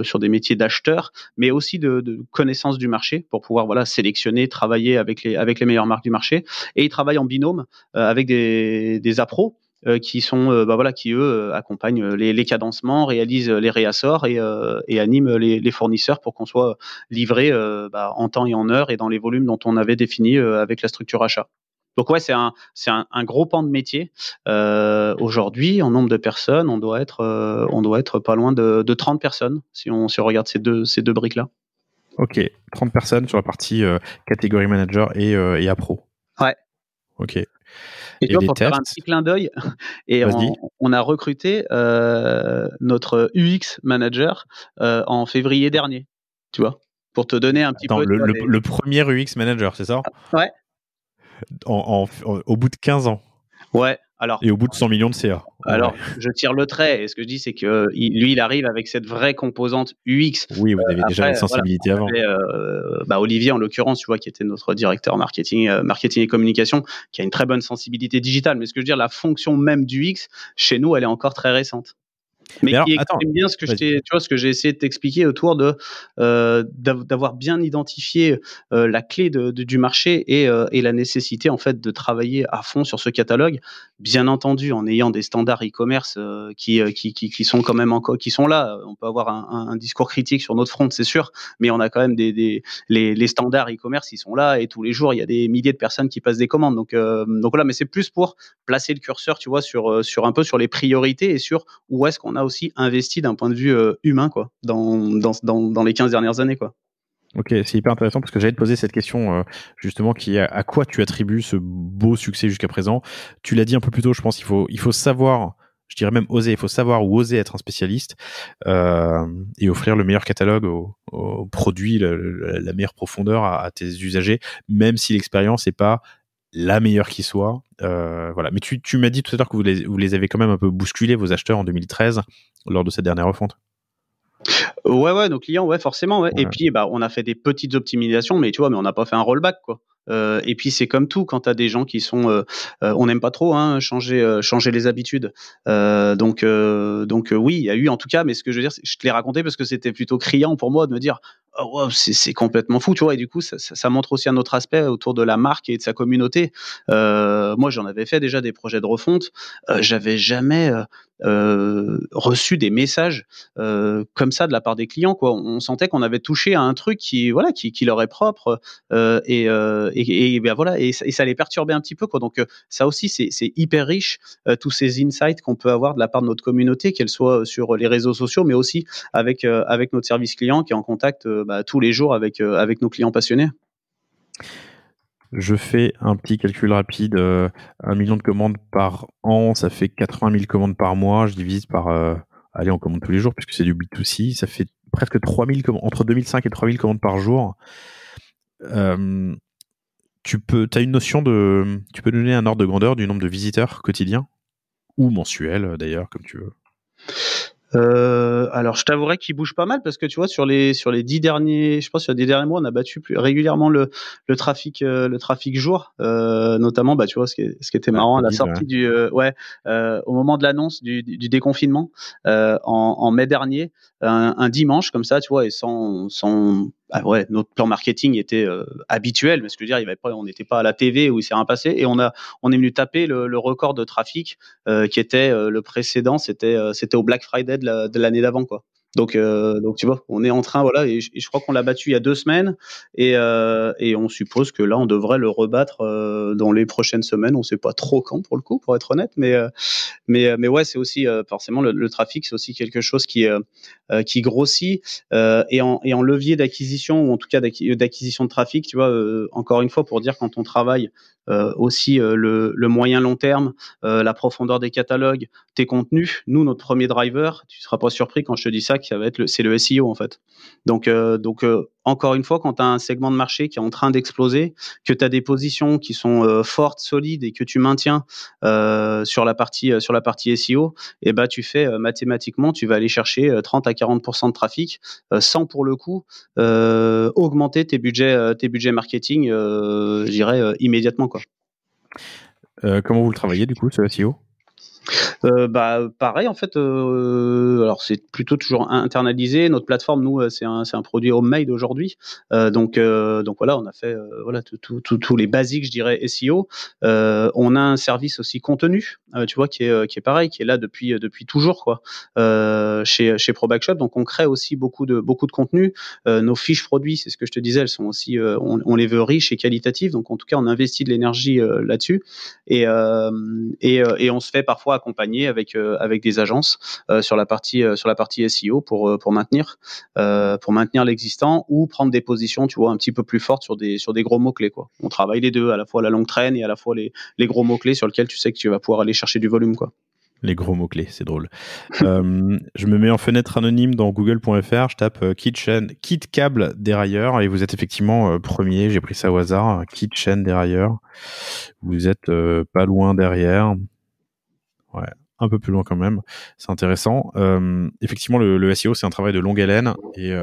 sur des métiers d'acheteurs, mais aussi de connaissance du marché pour pouvoir sélectionner, travailler avec les meilleures marques du marché. Et ils travaillent en binôme avec des appros qui sont qui eux accompagnent les cadencements, réalisent les réassorts et animent les fournisseurs pour qu'on soit livré en temps et en heure et dans les volumes dont on avait défini avec la structure achat. Donc ouais, c'est un gros pan de métier. Aujourd'hui, en nombre de personnes, on doit être pas loin de 30 personnes si on regarde ces deux briques là. Ok, 30 personnes sur la partie catégorie manager et appro. Ouais. Ok. Et tu vois, pour faire un petit clin d'œil, et on a recruté notre UX manager en février dernier, tu vois, pour te donner un petit peu... Le premier UX manager, c'est ça ? Ouais. Au bout de 15 ans. Ouais. Alors, et au bout de 100 millions de CA. Alors, je tire le trait, et ce que je dis, c'est que lui, il arrive avec cette vraie composante UX. Oui, vous avez déjà une sensibilité avant. Olivier, en l'occurrence, tu vois, qui était notre directeur marketing et communication, qui a une très bonne sensibilité digitale. Mais ce que je veux dire, la fonction même du UX, chez nous, elle est encore très récente. Mais qui exprime bien ce que j'ai essayé de t'expliquer autour d'avoir bien identifié la clé du marché et la nécessité en fait de travailler à fond sur ce catalogue, bien entendu en ayant des standards e-commerce qui sont quand même qui sont là. On peut avoir un discours critique sur notre front, c'est sûr, mais on a quand même les standards e-commerce, ils sont là et tous les jours il y a des milliers de personnes qui passent des commandes. Donc voilà, mais c'est plus pour placer le curseur, tu vois, sur un peu sur les priorités et sur où est-ce qu'on a aussi investi d'un point de vue humain, quoi, dans les 15 dernières années, quoi. Ok, c'est hyper intéressant parce que j'allais te poser cette question justement qui est à quoi tu attribues ce beau succès jusqu'à présent. Tu l'as dit un peu plus tôt, je pense qu'il faut savoir, je dirais même oser, il faut savoir ou oser être un spécialiste et offrir le meilleur catalogue aux produits, la meilleure profondeur à tes usagers, même si l'expérience n'est pas la meilleure qui soit. Voilà. Mais tu m'as dit tout à l'heure que vous les avez quand même un peu bousculés, vos acheteurs, en 2013, lors de cette dernière refonte. Ouais, nos clients, ouais, forcément, ouais. Et puis, on a fait des petites optimisations, mais tu vois, mais on n'a pas fait un rollback, quoi. Et puis c'est comme tout, quand tu as des gens qui sont, on n'aime pas trop changer les habitudes. Donc oui, il y a eu en tout cas, mais ce que je veux dire, je te l'ai raconté parce que c'était plutôt criant pour moi de me dire, oh, wow, c'est complètement fou, tu vois. Et du coup, ça montre aussi un autre aspect autour de la marque et de sa communauté. Moi, j'en avais fait déjà des projets de refonte. J'avais jamais reçu des messages comme ça de la part des clients, quoi. On sentait qu'on avait touché à un truc qui leur est propre. Et ça les perturbait un petit peu, quoi. Donc ça aussi c'est hyper riche, tous ces insights qu'on peut avoir de la part de notre communauté, qu'elle soit sur les réseaux sociaux, mais aussi avec notre service client qui est en contact tous les jours avec nos clients passionnés. Je fais un petit calcul rapide. 1 million de commandes par an, ça fait 80 000 commandes par mois. Je divise par... allez, on commande tous les jours puisque c'est du B2C. Ça fait presque 3000 entre 2005 et 3000 commandes par jour. Tu as une notion de... Tu peux donner un ordre de grandeur du nombre de visiteurs quotidiens ou mensuels, d'ailleurs, comme tu veux. Alors je t'avouerais qu'il bouge pas mal parce que tu vois sur les 10 derniers, je pense sur les 10 derniers mois on a battu plus régulièrement le trafic jour, notamment tu vois ce qui était marrant à la sortie au moment de l'annonce du déconfinement en mai dernier, un dimanche comme ça, tu vois, et sans ah ouais, notre plan marketing était habituel, mais ce que je veux dire, on n'était pas à la TV où il s'est rien passé, et on est venu taper le record de trafic qui était le précédent, c'était au Black Friday de l'année d'avant, quoi. Donc tu vois, on est en train, voilà, et je crois qu'on l'a battu il y a 2 semaines, et on suppose que là, on devrait le rebattre dans les prochaines semaines. On sait pas trop quand, pour le coup, pour être honnête, mais ouais, c'est aussi forcément le trafic, c'est aussi quelque chose qui grossit, et en levier d'acquisition, ou en tout cas d'acquisition de trafic, tu vois, encore une fois, pour dire, quand on travaille aussi le moyen long terme, la profondeur des catalogues, tes contenus. Nous, notre premier driver, tu seras pas surpris quand je te dis ça, que ça va être c'est le SEO, en fait. Donc encore une fois, quand tu as un segment de marché qui est en train d'exploser, que tu as des positions qui sont fortes, solides, et que tu maintiens sur la partie SEO, et ben tu fais mathématiquement, tu vas aller chercher 30 à 40% de trafic sans, pour le coup, augmenter tes budgets marketing, je dirais, immédiatement, quoi. Comment vous le travaillez du coup, ce SEO? Pareil, en fait, alors c'est plutôt toujours internalisé. Notre plateforme, nous, c'est un produit homemade aujourd'hui. Donc voilà, on a fait voilà tous les basiques, je dirais, SEO. On a un service aussi contenu, tu vois, qui est pareil, qui est là depuis toujours, quoi. Chez Probac Shop, donc on crée aussi beaucoup de contenu. Nos fiches produits, c'est ce que je te disais, elles sont aussi, on les veut riches et qualitatives. Donc en tout cas, on investit de l'énergie là-dessus, et on se fait parfois accompagner avec des agences sur la partie SEO pour maintenir l'existant, ou prendre des positions, tu vois, un petit peu plus fortes sur des gros mots clés, quoi. On travaille les deux, à la fois la longue traîne et à la fois les gros mots clés sur lesquels tu sais que tu vas pouvoir aller chercher du volume, quoi. Les gros mots-clés, c'est drôle. Je me mets en fenêtre anonyme dans google.fr, je tape KitCable dérailleur, et vous êtes effectivement premier, j'ai pris ça au hasard, KitChain dérailleur. Vous êtes pas loin derrière. Ouais, un peu plus loin quand même. C'est intéressant. Effectivement, le SEO, c'est un travail de longue haleine, et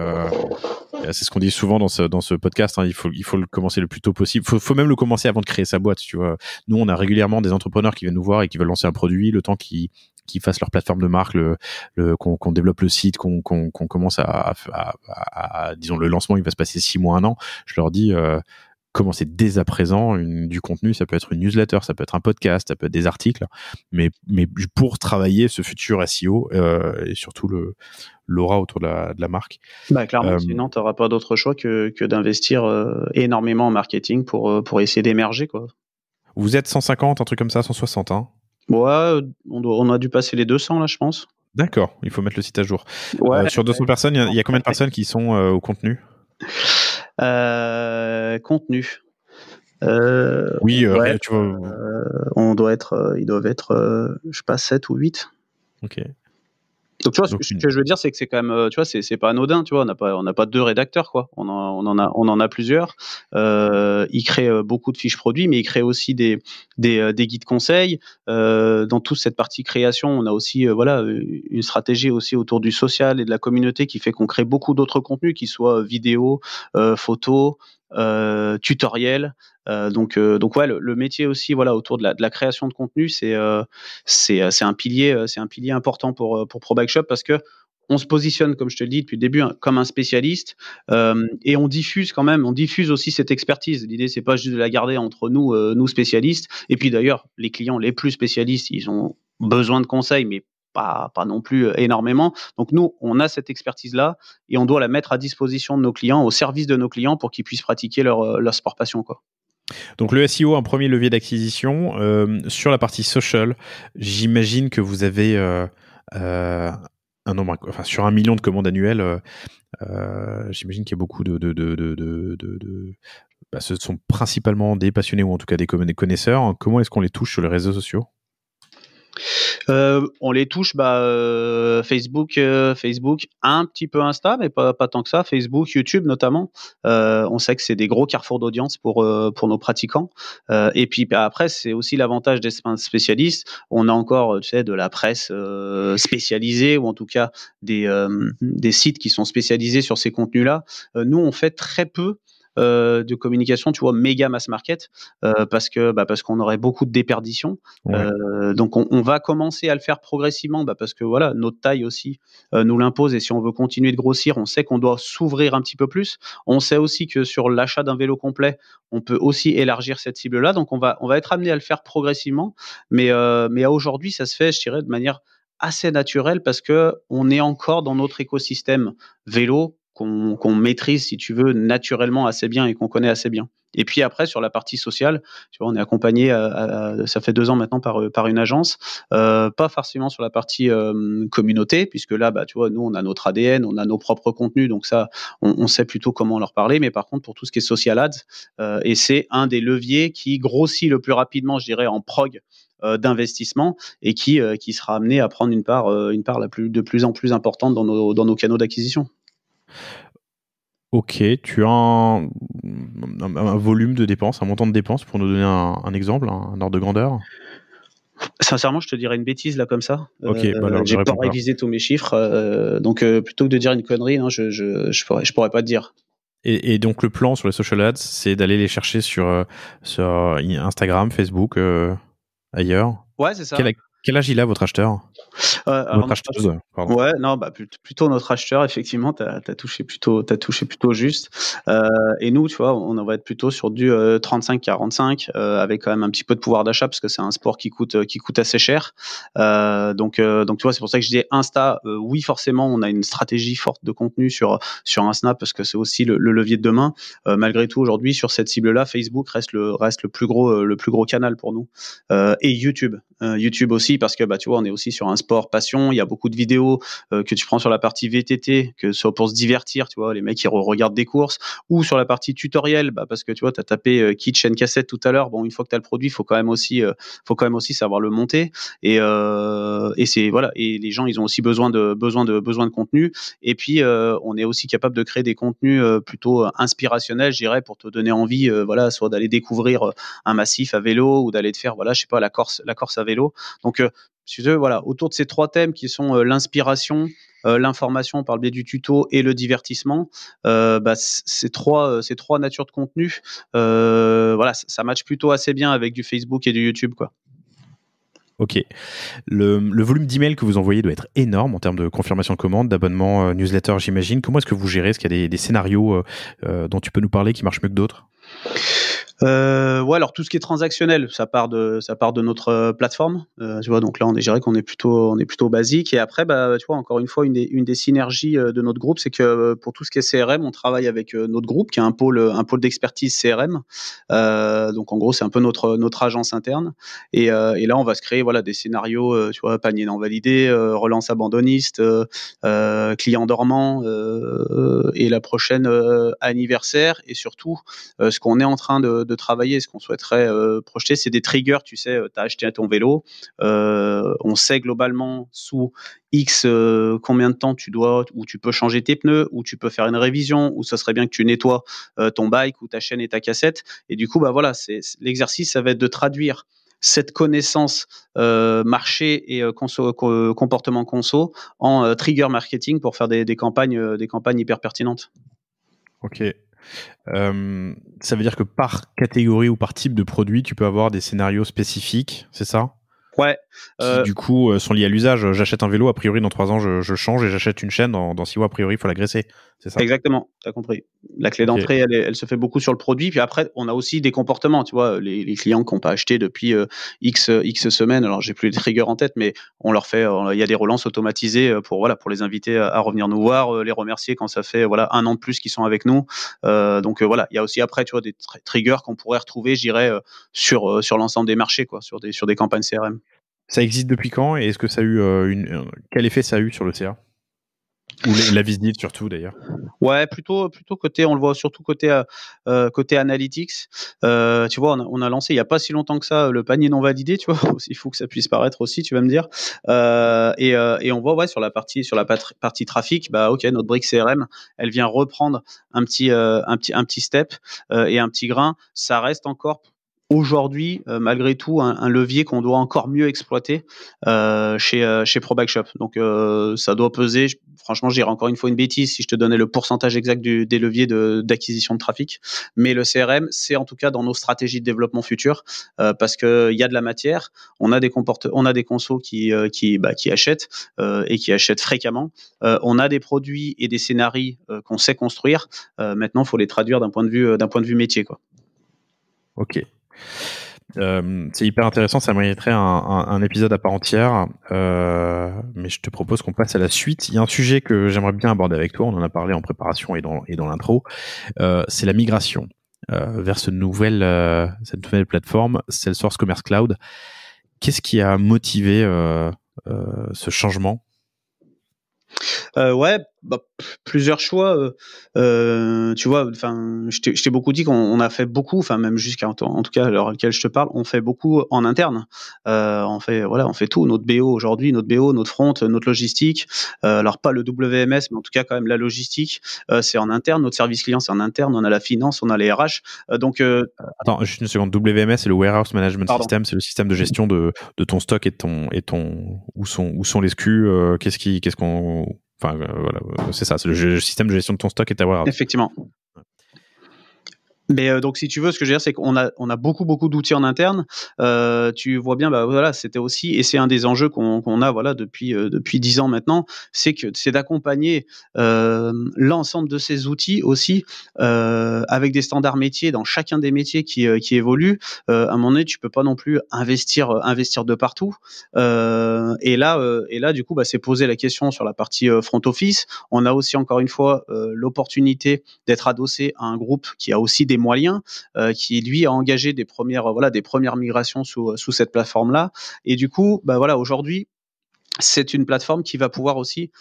c'est ce qu'on dit souvent dans ce podcast, hein. Il faut le commencer le plus tôt possible. Faut même le commencer avant de créer sa boîte, tu vois. Nous, on a régulièrement des entrepreneurs qui viennent nous voir et qui veulent lancer un produit, le temps qu'ils fassent leur plateforme de marque, qu'on développe le site, qu'on commence à disons, le lancement, il va se passer 6 mois, 1 an. Je leur dis, commencer dès à présent du contenu. Ça peut être une newsletter, ça peut être un podcast, ça peut être des articles, mais pour travailler ce futur SEO, et surtout l'aura autour de la marque. Clairement, sinon tu n'auras pas d'autre choix que d'investir énormément en marketing pour essayer d'émerger, quoi. Vous êtes 150, un truc comme ça, 160, hein? Ouais, on a dû passer les 200 là, je pense. D'accord, il faut mettre le site à jour. Ouais, sur 200 personnes, il y a combien de personnes qui sont au contenu? Contenu. Oui, ouais, tu vois. ils doivent être, je sais pas, 7 ou 8. Ok. Donc tu vois, ce que je veux dire, c'est que c'est quand même, tu vois, c'est pas anodin, tu vois, on n'a pas 2 rédacteurs, quoi. On en a plusieurs. Ils créent beaucoup de fiches produits, mais ils créent aussi des guides conseils. Dans toute cette partie création, on a aussi voilà, une stratégie aussi autour du social et de la communauté, qui fait qu'on crée beaucoup d'autres contenus, qui soient vidéos, photos, tutoriels. Donc ouais, le métier aussi, voilà, autour de la création de contenu, c'est un pilier important pour Probac Shop, parce que on se positionne, comme je te le dis depuis le début, comme un spécialiste, et on diffuse aussi cette expertise. L'idée, c'est pas juste de la garder entre nous, nous spécialistes. Et puis d'ailleurs, les clients les plus spécialistes, ils ont besoin de conseils, mais pas non plus énormément. Donc nous, on a cette expertise-là, et on doit la mettre à disposition de nos clients, au service de nos clients, pour qu'ils puissent pratiquer leur sport passion, quoi. Donc le SEO, un premier levier d'acquisition. Sur la partie social, j'imagine que vous avez un nombre, enfin sur 1 million de commandes annuelles, j'imagine qu'il y a beaucoup ce sont principalement des passionnés, ou en tout cas des connaisseurs. Comment est-ce qu'on les touche sur les réseaux sociaux? On les touche, Facebook, un petit peu Insta, mais pas tant que ça. Facebook, YouTube notamment. On sait que c'est des gros carrefours d'audience pour nos pratiquants. Et puis après, c'est aussi l'avantage des spécialistes. On a encore, tu sais, de la presse spécialisée, ou en tout cas des sites qui sont spécialisés sur ces contenus-là. Nous, on fait très peu de communication, tu vois, méga mass market, parce qu'on aurait beaucoup de déperditions. Ouais. Donc on va commencer à le faire progressivement, parce que voilà, notre taille aussi nous l'impose, et si on veut continuer de grossir, on sait qu'on doit s'ouvrir un petit peu plus. On sait aussi que sur l'achat d'un vélo complet, on peut aussi élargir cette cible-là. Donc on va être amené à le faire progressivement, mais à aujourd'hui, ça se fait, je dirais, de manière assez naturelle, parce que on est encore dans notre écosystème vélo qu'on maîtrise, si tu veux, naturellement assez bien et qu'on connaît assez bien. Et puis après, sur la partie sociale, tu vois, on est accompagné, ça fait 2 ans maintenant par une agence, pas forcément sur la partie communauté, puisque là, tu vois, nous, on a notre ADN, on a nos propres contenus, donc ça, on sait plutôt comment leur parler. Mais par contre, pour tout ce qui est social ads, et c'est un des leviers qui grossit le plus rapidement, je dirais, en prog d'investissement, et qui sera amené à prendre une part de plus en plus importante dans nos canaux d'acquisition. Ok, tu as un volume de dépenses, un montant de dépenses pour nous donner un exemple, un ordre de grandeur? Sincèrement, je te dirais une bêtise là comme ça. Ok, alors je J'ai pas réponds pas. révisé tous mes chiffres, donc plutôt que de dire une connerie, non, je pourrais pas te dire. Et donc le plan sur les social ads, c'est d'aller les chercher sur Instagram, Facebook, ailleurs. Ouais, c'est ça. Quel âge il a votre acheteur? Alors Votre acheteuse, pardon. ouais, non, plutôt notre acheteur, effectivement, t'as touché plutôt juste. Et nous, tu vois, on va être plutôt sur du 35-45, avec quand même un petit peu de pouvoir d'achat, parce que c'est un sport qui coûte assez cher. Donc tu vois, c'est pour ça que je disais Insta. Oui, forcément, on a une stratégie forte de contenu sur Insta, parce que c'est aussi le levier de demain. Malgré tout, aujourd'hui, sur cette cible-là, Facebook reste le plus gros canal pour nous. Et YouTube aussi, parce que tu vois, on est aussi sur un sport passion. Il y a beaucoup de vidéos que tu prends sur la partie VTT, que ce soit pour se divertir, tu vois, les mecs qui regardent des courses, ou sur la partie tutoriel, parce que tu vois, tu as tapé kit chaîne cassette tout à l'heure. Bon, une fois que tu as le produit, faut quand même aussi savoir le monter, et c'est voilà, et les gens, ils ont aussi besoin de contenu. Et puis on est aussi capable de créer des contenus plutôt inspirationnels, je dirais, pour te donner envie, voilà, soit d'aller découvrir un massif à vélo, ou d'aller te faire, voilà, je sais pas, la Corse à vélo. Donc si tu veux, voilà, autour de ces 3 thèmes qui sont l'inspiration, l'information par le biais du tuto, et le divertissement, ces trois natures de contenu, voilà, ça match plutôt assez bien avec du Facebook et du YouTube, quoi. Ok. Le volume d'emails que vous envoyez doit être énorme en termes de confirmation de commande, d'abonnement, newsletter, j'imagine. Comment est-ce que vous gérez? Est-ce qu'il y a des scénarios dont tu peux nous parler qui marchent mieux que d'autres? Ouais, alors tout ce qui est transactionnel, ça part de notre plateforme. Tu vois, donc là, je dirais qu'on est plutôt basique. Et après, tu vois, encore une fois, une des synergies de notre groupe, c'est que pour tout ce qui est CRM, on travaille avec notre groupe, qui a un pôle d'expertise CRM. Donc en gros, c'est un peu notre agence interne. Et là, on va se créer, voilà, des scénarios, tu vois, panier non validé, relance abandonniste, client dormant, et la prochaine anniversaire. Et surtout, ce qu'on est en train de travailler, ce qu'on souhaiterait projeter, c'est des triggers. Tu sais, tu as acheté ton vélo, on sait globalement sous X combien de temps tu dois, ou tu peux changer tes pneus, ou tu peux faire une révision, ou ça serait bien que tu nettoies ton bike, ou ta chaîne et ta cassette. Et du coup, voilà, l'exercice, ça va être de traduire cette connaissance marché et comportement conso en trigger marketing, pour faire des campagnes hyper pertinentes. Ok. Ça veut dire que par catégorie ou par type de produit, tu peux avoir des scénarios spécifiques, c'est ça? Ouais. Qui du coup sont liés à l'usage. J'achète un vélo, a priori dans 3 ans je change, et j'achète une chaîne, dans 6 mois a priori il faut la graisser, c'est ça? Exactement, tu as compris. La clé Ok. d'entrée, elle se fait beaucoup sur le produit. Puis après, on a aussi des comportements, tu vois, les clients qui n'ont pas acheté depuis X semaines. Alors, j'ai plus les triggers en tête, mais on leur fait, il y a des relances automatisées pour les inviter à revenir nous voir, les remercier quand ça fait, voilà, 1 an de plus qu'ils sont avec nous. Donc voilà, il y a aussi après, tu vois, des triggers qu'on pourrait retrouver, je dirais, sur l'ensemble des marchés, quoi, sur des campagnes CRM. Ça existe depuis quand, et est-ce que ça a eu quel effet ça a eu sur le CA? Ou la visite surtout d'ailleurs? Ouais, plutôt côté, on le voit surtout côté analytics. Tu vois, on a lancé il y a pas si longtemps que ça le panier non validé, tu vois, aussi fou que ça puisse paraître aussi, tu vas me dire. Et on voit, ouais, sur la partie trafic, OK, notre brique CRM, elle vient reprendre un petit step et un petit grain. Ça reste encore aujourd'hui, malgré tout, un levier qu'on doit encore mieux exploiter chez ProBike Shop. Donc, ça doit peser. Franchement, je dirais encore une fois une bêtise si je te donnais le pourcentage exact des leviers d'acquisition de trafic. Mais le CRM, c'est en tout cas dans nos stratégies de développement futur parce que il y a de la matière. On a des consos qui achètent et qui achètent fréquemment. On a des produits et des scénarios qu'on sait construire. Maintenant, il faut les traduire d'un point de vue métier, quoi. Ok. C'est hyper intéressant, ça mériterait un épisode à part entière, mais je te propose qu'on passe à la suite. Il y a un sujet que j'aimerais bien aborder avec toi, on en a parlé en préparation et dans l'intro, c'est la migration vers cette nouvelle plateforme, Salesforce Commerce Cloud. Qu'est-ce qui a motivé ce changement ? Ouais, plusieurs choix. Tu vois, enfin, je t'ai beaucoup dit qu'on a fait beaucoup, enfin même jusqu'à en tout cas à l'heure à laquelle je te parle, on fait beaucoup en interne. On fait tout. Notre BO aujourd'hui, notre front, notre logistique. Alors pas le WMS, mais en tout cas quand même la logistique, c'est en interne. Notre service client, c'est en interne. On a la finance, on a les RH. Attends, juste une seconde. WMS, c'est le Warehouse Management Pardon. System, c'est le système de gestion de ton stock et où sont les SKU, voilà, c'est ça, c'est le système de gestion de ton stock et ta warehouse. Effectivement. Mais donc si tu veux, ce que je veux dire, c'est qu'on a beaucoup d'outils en interne. Tu vois bien, voilà, c'était aussi, et c'est un des enjeux qu'on a depuis 10 ans maintenant, c'est d'accompagner l'ensemble de ces outils aussi avec des standards métiers dans chacun des métiers qui évoluent. À un moment donné, tu peux pas non plus investir de partout. Et là, du coup, c'est poser la question sur la partie front office. On a aussi encore une fois l'opportunité d'être adossé à un groupe qui a aussi des moyens, qui lui a engagé des premières migrations sous cette plateforme-là. Et du coup, aujourd'hui, c'est une plateforme qui va pouvoir aussi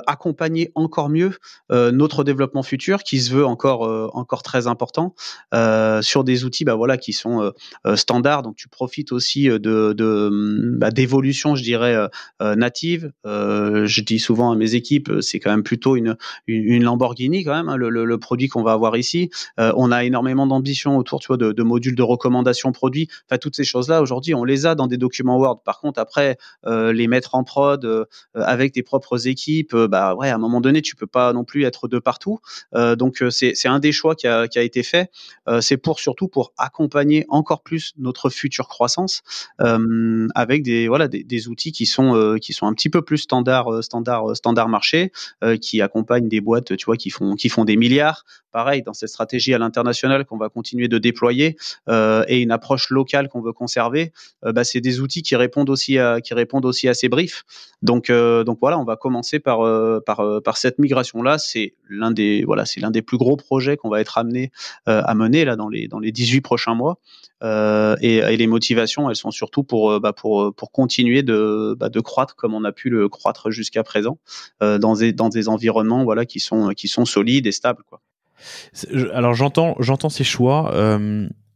accompagner encore mieux notre développement futur, qui se veut encore très important sur des outils qui sont standards. Donc tu profites aussi d'évolution, je dirais native. Je dis souvent à mes équipes, c'est quand même plutôt une Lamborghini quand même, hein, le produit qu'on va avoir ici. On a énormément d'ambition autour, tu vois, de modules de recommandation produits. Enfin, toutes ces choses-là aujourd'hui, on les a dans des documents Word. Par contre, après les mettre en prod avec tes propres équipes, à un moment donné, tu peux pas non plus être de partout. Donc c'est un des choix qui a été fait. C'est surtout pour accompagner encore plus notre future croissance avec des outils qui sont un petit peu plus standard marché, qui accompagnent des boîtes, tu vois, qui font des milliards. Pareil, dans cette stratégie à l'international qu'on va continuer de déployer et une approche locale qu'on veut conserver, c'est des outils qui répondent aussi à ces briefs. Donc voilà, on va commencer par cette migration-là. C'est l'un des plus gros projets qu'on va être amené à mener là dans les 18 prochains mois. Et les motivations, elles sont surtout pour continuer de croître comme on a pu le croître jusqu'à présent dans des environnements qui sont solides et stables, quoi. Alors j'entends ces choix.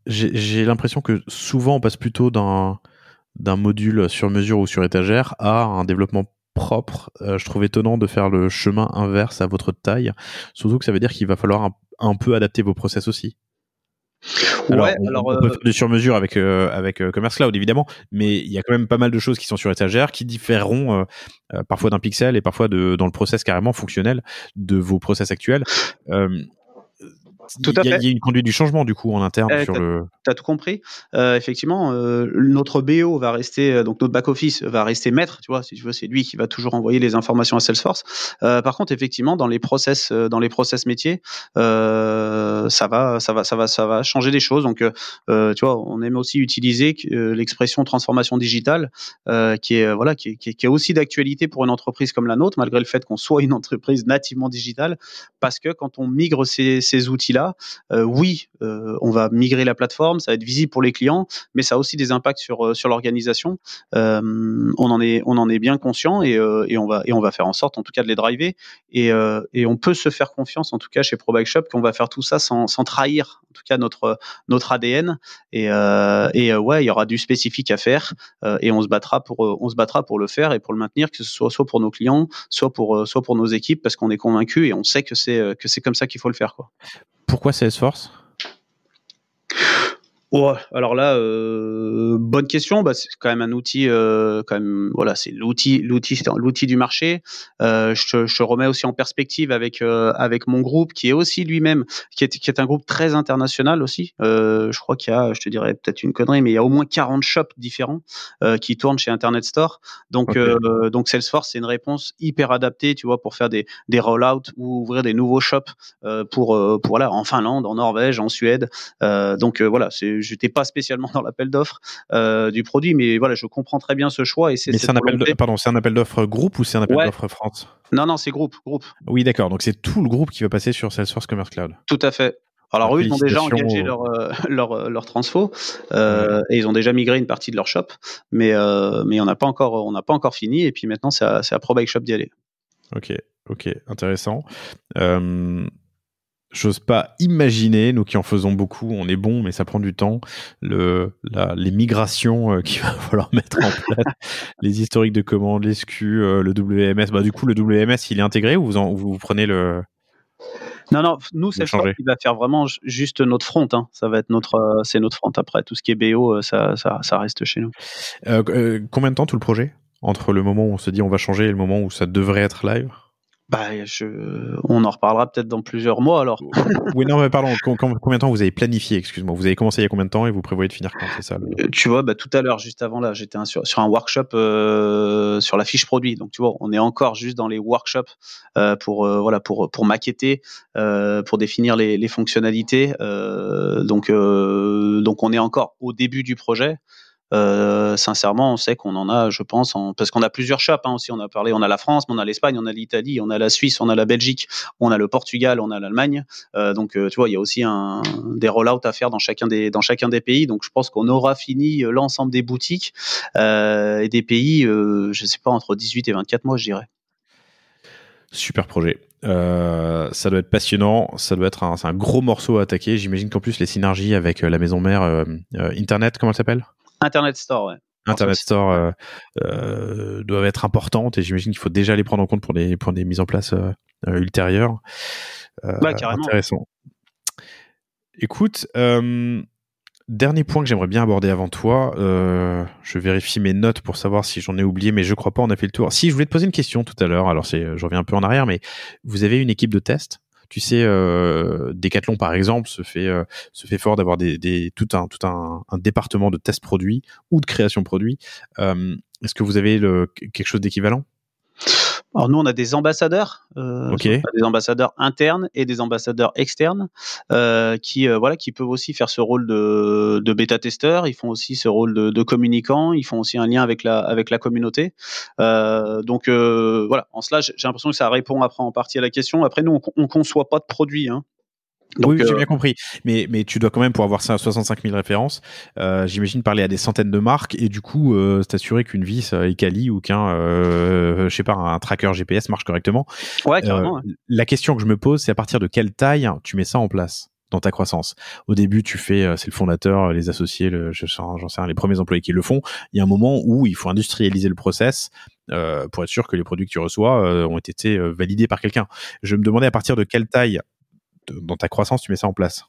J'ai l'impression que souvent on passe plutôt d'un module sur mesure ou sur étagère à un développement propre. Je trouve étonnant de faire le chemin inverse à votre taille, surtout que ça veut dire qu'il va falloir un peu adapter vos process aussi. Alors, on peut faire du sur-mesure avec Commerce Cloud, évidemment, mais il y a quand même pas mal de choses qui sont sur étagère, qui différeront parfois d'un pixel et parfois dans le process carrément fonctionnel de vos process actuels. Tout à fait. Il y a une conduite du changement du coup en interne sur le. T'as tout compris. Effectivement, notre BO va rester, donc notre back office va rester maître. Tu vois, si tu veux, c'est lui qui va toujours envoyer les informations à Salesforce. Par contre, effectivement, dans les process métiers, ça va changer des choses. Donc, tu vois, on aime aussi utiliser l'expression transformation digitale, qui est aussi d'actualité pour une entreprise comme la nôtre, malgré le fait qu'on soit une entreprise nativement digitale, parce que quand on migre ces outils-là, on va migrer la plateforme, ça va être visible pour les clients, mais ça a aussi des impacts sur l'organisation. On en est bien conscient et on va faire en sorte, en tout cas, de les driver. Et on peut se faire confiance, en tout cas chez ProBike Shop, qu'on va faire tout ça sans trahir, en tout cas, notre ADN. Et il y aura du spécifique à faire et on se battra pour le faire et pour le maintenir, que ce soit pour nos clients, soit pour nos équipes, parce qu'on est convaincus et on sait que c'est comme ça qu'il faut le faire, quoi. Pourquoi Salesforce ? Ouais, alors là, bonne question. Bah, c'est quand même un outil, quand même, voilà, c'est l'outil du marché. Je remets aussi en perspective avec mon groupe qui est aussi lui-même, qui est un groupe très international aussi. Je crois qu'il y a, je te dirais peut-être une connerie, mais il y a au moins 40 shops différents qui tournent chez Internet Store. Donc, Ok. donc Salesforce, c'est une réponse hyper adaptée, tu vois, pour faire des rollouts ou ouvrir des nouveaux shops pour voilà, en Finlande, en Norvège, en Suède. Donc voilà, j'étais pas spécialement dans l'appel d'offres du produit, mais voilà, je comprends très bien ce choix et c'est Mais cette volonté. c'est un appel d'offres groupe ou c'est un appel Ouais, d'offres France? non, c'est groupe, Oui, d'accord. Donc c'est tout le groupe qui va passer sur Salesforce Commerce Cloud. tout à fait. Bah, Alors eux, ils ont déjà félicitations. engagé leur transfo Ouais. et ils ont déjà migré une partie de leur shop, mais on n'a pas encore fini et puis maintenant c'est à ProBike Shop d'y aller. Ok, intéressant. J'ose pas imaginer, nous qui en faisons beaucoup, on est bon, mais ça prend du temps, les migrations qu'il va falloir mettre en place, les historiques de commandes, les SKU, le WMS. Bah, du coup, le WMS, il est intégré ou vous prenez Non, nous, vous le Salesforce, changez? il va faire vraiment juste notre front, hein. Ça va être c'est notre front après. Tout ce qui est BO, ça reste chez nous. Combien de temps tout le projet? Entre le moment où on se dit on va changer et le moment où ça devrait être live? Bah, on en reparlera peut-être dans plusieurs mois alors. Oui, non, mais pardon, combien de temps vous avez planifié, excuse-moi. Vous avez commencé il y a combien de temps et vous prévoyez de finir quand? C'est ça Tu vois, bah, tout à l'heure, juste avant là, j'étais sur un workshop sur la fiche produit. Donc, tu vois, on est encore juste dans les workshops voilà, pour maqueter, pour définir les fonctionnalités. Donc, on est encore au début du projet. Sincèrement, on sait qu'on en a, je pense, parce qu'on a plusieurs shops hein, aussi. On a la France, mais on a l'Espagne, on a l'Italie, on a la Suisse, on a la Belgique, on a le Portugal, on a l'Allemagne. Donc, tu vois, il y a aussi des rollouts à faire dans chacun des pays. Donc, je pense qu'on aura fini l'ensemble des boutiques et des pays, je sais pas, entre 18 et 24 mois, je dirais. Super projet. Ça doit être passionnant, c'est un gros morceau à attaquer. J'imagine qu'en plus les synergies avec la maison mère Internet, comment elle s'appelle? Internet Store, ouais. Alors, ça Internet aussi, Store doivent être importantes et j'imagine qu'il faut déjà les prendre en compte pour des mises en place ultérieures. bah, carrément. Intéressant. Écoute, dernier point que j'aimerais bien aborder avant toi. Je vérifie mes notes pour savoir si j'en ai oublié, mais je crois pas, on a fait le tour. Si, je voulais te poser une question tout à l'heure. Alors, je reviens un peu en arrière, mais vous avez une équipe de test? Tu sais, Decathlon, par exemple, se fait fort d'avoir tout un département de test produit ou de création produit. Est-ce que vous avez quelque chose d'équivalent? Alors nous, on a des ambassadeurs, Ok. on a des ambassadeurs internes et des ambassadeurs externes qui peuvent aussi faire ce rôle de bêta-testeur. Ils font aussi ce rôle de communicant. Ils font aussi un lien avec la communauté. Donc voilà. En cela, j'ai l'impression que ça répond après en partie à la question. Après, nous, on conçoit pas de produit, hein. Donc Oui, j'ai bien compris. Mais tu dois quand même, pour avoir ça à 65 000 références, j'imagine parler à des centaines de marques et du coup, t'assurer qu'une vis Ecali ou je sais pas, un tracker GPS marche correctement. ouais, carrément. Ouais. La question que je me pose, c'est à partir de quelle taille tu mets ça en place dans ta croissance. Au début, tu fais, c'est le fondateur, les associés, j'en sais rien, les premiers employés qui le font. Il y a un moment où il faut industrialiser le process pour être sûr que les produits que tu reçois ont été validés par quelqu'un. Je me demandais à partir de quelle taille dans ta croissance, tu mets ça en place.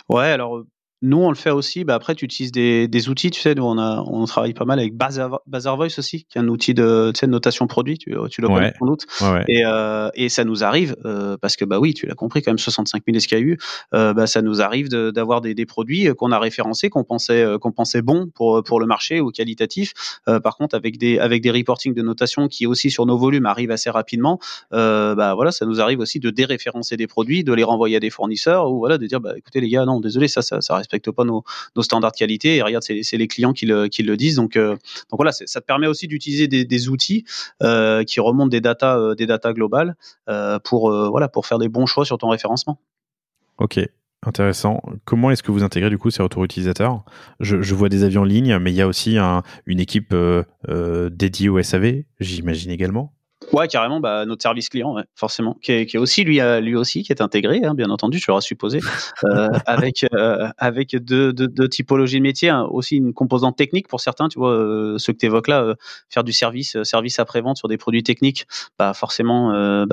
Ouais, alors nous on le fait aussi. Bah après, tu utilises des outils. Tu sais, nous on travaille pas mal avec Bazaar Voice aussi, qui est un outil de notation produit. Tu le connais Ouais, sans doute. ouais. Et ça nous arrive parce que bah oui, tu l'as compris quand même, 65 000 SKU. Bah ça nous arrive d'avoir des produits qu'on a référencés, qu'on pensait bons pour le marché ou qualitatifs. Par contre, avec des reporting de notation qui aussi sur nos volumes arrivent assez rapidement. Bah voilà, ça nous arrive aussi de déréférencer des produits, de les renvoyer à des fournisseurs ou voilà, de dire bah écoutez les gars, non désolé, ça respecte pas nos standards de qualité et regarde, c'est les clients qui le disent. Donc voilà, ça te permet aussi d'utiliser des outils qui remontent des data globales pour faire des bons choix sur ton référencement. Ok, intéressant. Comment est-ce que vous intégrez du coup ces retours utilisateurs? Je vois des avis en ligne, mais il y a aussi une équipe dédiée au SAV, j'imagine également. Ouais, carrément, bah, notre service client, ouais, forcément, qui est aussi lui aussi qui est intégré, hein, bien entendu, tu l'auras supposé, avec deux typologies de métiers, hein, aussi une composante technique pour certains, tu vois, ceux que tu évoques là, faire du service après-vente sur des produits techniques, forcément,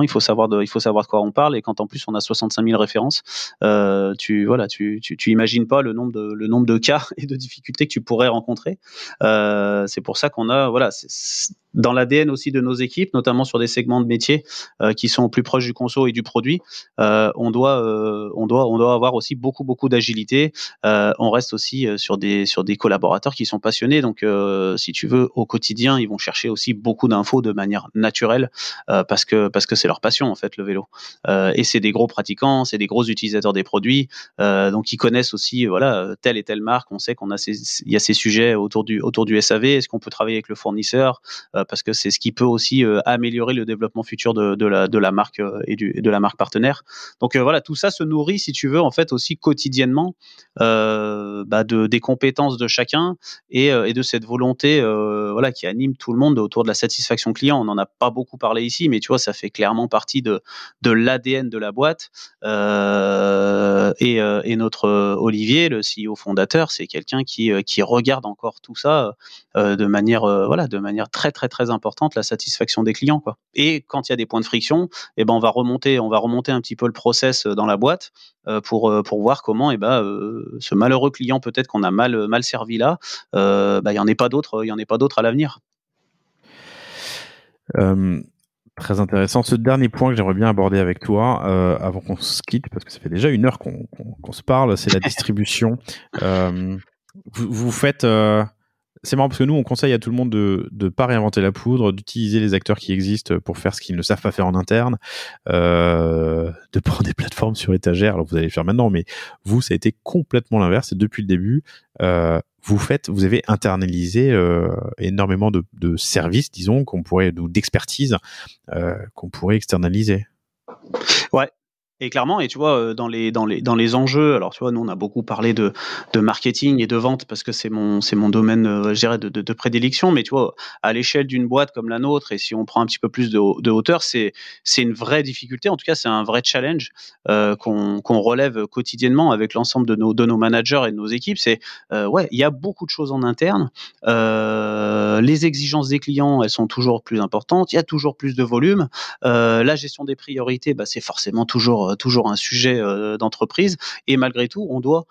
il faut savoir de quoi on parle et quand en plus on a 65 000 références, tu imagines pas le nombre de cas et de difficultés que tu pourrais rencontrer. C'est pour ça qu'on a, voilà, c'est dans l'ADN aussi de nos équipes, notamment sur des segments de métiers qui sont plus proches du conso et du produit, on doit avoir aussi beaucoup d'agilité. On reste aussi sur des collaborateurs qui sont passionnés. Donc, si tu veux, au quotidien, ils vont chercher aussi beaucoup d'infos de manière naturelle parce que c'est leur passion en fait le vélo. Et c'est des gros pratiquants, c'est des gros utilisateurs des produits, donc ils connaissent aussi voilà telle et telle marque. On sait il y a ces sujets autour du SAV. Est-ce qu'on peut travailler avec le fournisseur? Parce que c'est ce qui peut aussi améliorer le développement futur de la marque et de la marque partenaire. Donc voilà, tout ça se nourrit, si tu veux, en fait aussi quotidiennement des compétences de chacun et de cette volonté voilà qui anime tout le monde autour de la satisfaction client. On n'en a pas beaucoup parlé ici, mais tu vois, ça fait clairement partie de l'ADN de la boîte. Et notre Olivier, le CEO fondateur, c'est quelqu'un qui regarde encore tout ça de manière très très très importante, la satisfaction des clients, quoi. Et quand il y a des points de friction, on va remonter un petit peu le process dans la boîte pour voir comment ce malheureux client peut-être qu'on a mal servi là, il y en ait pas d'autres à l'avenir. Très intéressant. Ce dernier point que j'aimerais bien aborder avec toi avant qu'on se quitte, parce que ça fait déjà 1 heure qu'on se parle, c'est la distribution. Vous faites... c'est marrant parce que nous, on conseille à tout le monde de ne pas réinventer la poudre, d'utiliser les acteurs qui existent pour faire ce qu'ils ne savent pas faire en interne, de prendre des plateformes sur étagère. Alors, vous allez le faire maintenant, mais vous, ça a été complètement l'inverse. Et depuis le début, vous avez internalisé énormément de services, disons, ou d'expertise qu'on pourrait externaliser. Ouais. Et clairement, et tu vois, dans les enjeux, alors tu vois, nous on a beaucoup parlé de marketing et de vente parce que c'est mon domaine, je dirais de prédilection. Mais tu vois, à l'échelle d'une boîte comme la nôtre, et si on prend un petit peu plus de hauteur, c'est une vraie difficulté. En tout cas, c'est un vrai challenge qu'on relève quotidiennement avec l'ensemble de nos managers et de nos équipes. C'est il y a beaucoup de choses en interne. Les exigences des clients, elles sont toujours plus importantes. Il y a toujours plus de volume. La gestion des priorités, c'est forcément toujours un sujet d'entreprise. Et malgré tout, on doit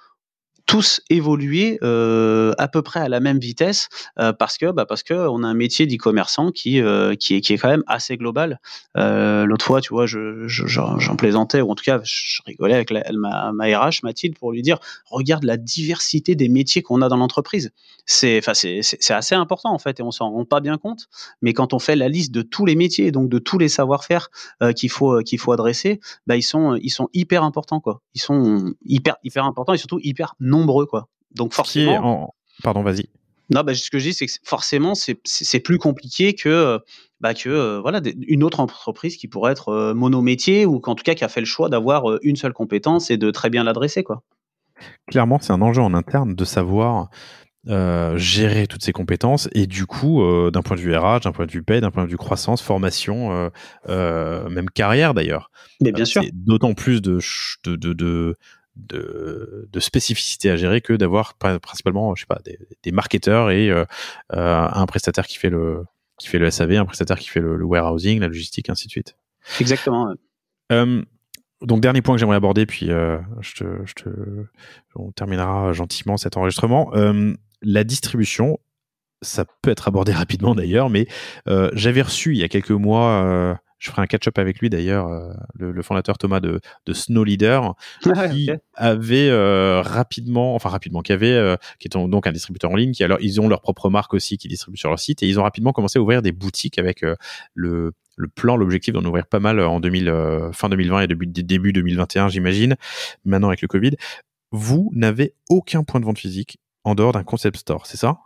tous évoluer à peu près à la même vitesse parce que on a un métier d'e-commerçant qui est quand même assez global. L'autre fois, tu vois, j'en plaisantais, ou en tout cas, je rigolais avec ma RH, Mathilde, pour lui dire, regarde la diversité des métiers qu'on a dans l'entreprise. C'est assez important en fait, et on s'en rend pas bien compte. Mais quand on fait la liste de tous les métiers, donc de tous les savoir-faire qu'il faut adresser, ils sont hyper importants, quoi. Ils sont hyper importants et surtout hyper nombreux, quoi. Donc forcément. Pardon, vas-y. Non, ce que je dis, c'est que forcément, c'est plus compliqué que voilà, une autre entreprise qui pourrait être monométier, ou qu'en tout cas qui a fait le choix d'avoir une seule compétence et de très bien l'adresser, quoi. Clairement, c'est un enjeu en interne de savoir gérer toutes ces compétences, et du coup, d'un point de vue RH, d'un point de vue paie, d'un point de vue croissance, formation, même carrière d'ailleurs. Mais bien sûr. C'est d'autant plus de spécificité à gérer que d'avoir principalement, je sais pas, des marketeurs et un prestataire qui fait le SAV, un prestataire qui fait le warehousing, la logistique, ainsi de suite. Exactement. Donc, dernier point que j'aimerais aborder, puis on terminera gentiment cet enregistrement. La distribution, ça peut être abordé rapidement d'ailleurs, mais j'avais reçu il y a quelques mois, je ferai un catch-up avec lui d'ailleurs, le fondateur Thomas de Snow Leader, qui avait qui est donc un distributeur en ligne, ils ont leur propre marque aussi qui distribue sur leur site, et ils ont rapidement commencé à ouvrir des boutiques avec l'objectif d'en ouvrir pas mal en fin 2020 et début 2021, j'imagine, maintenant avec le Covid. Vous n'avez aucun point de vente physique en dehors d'un concept store, c'est ça ?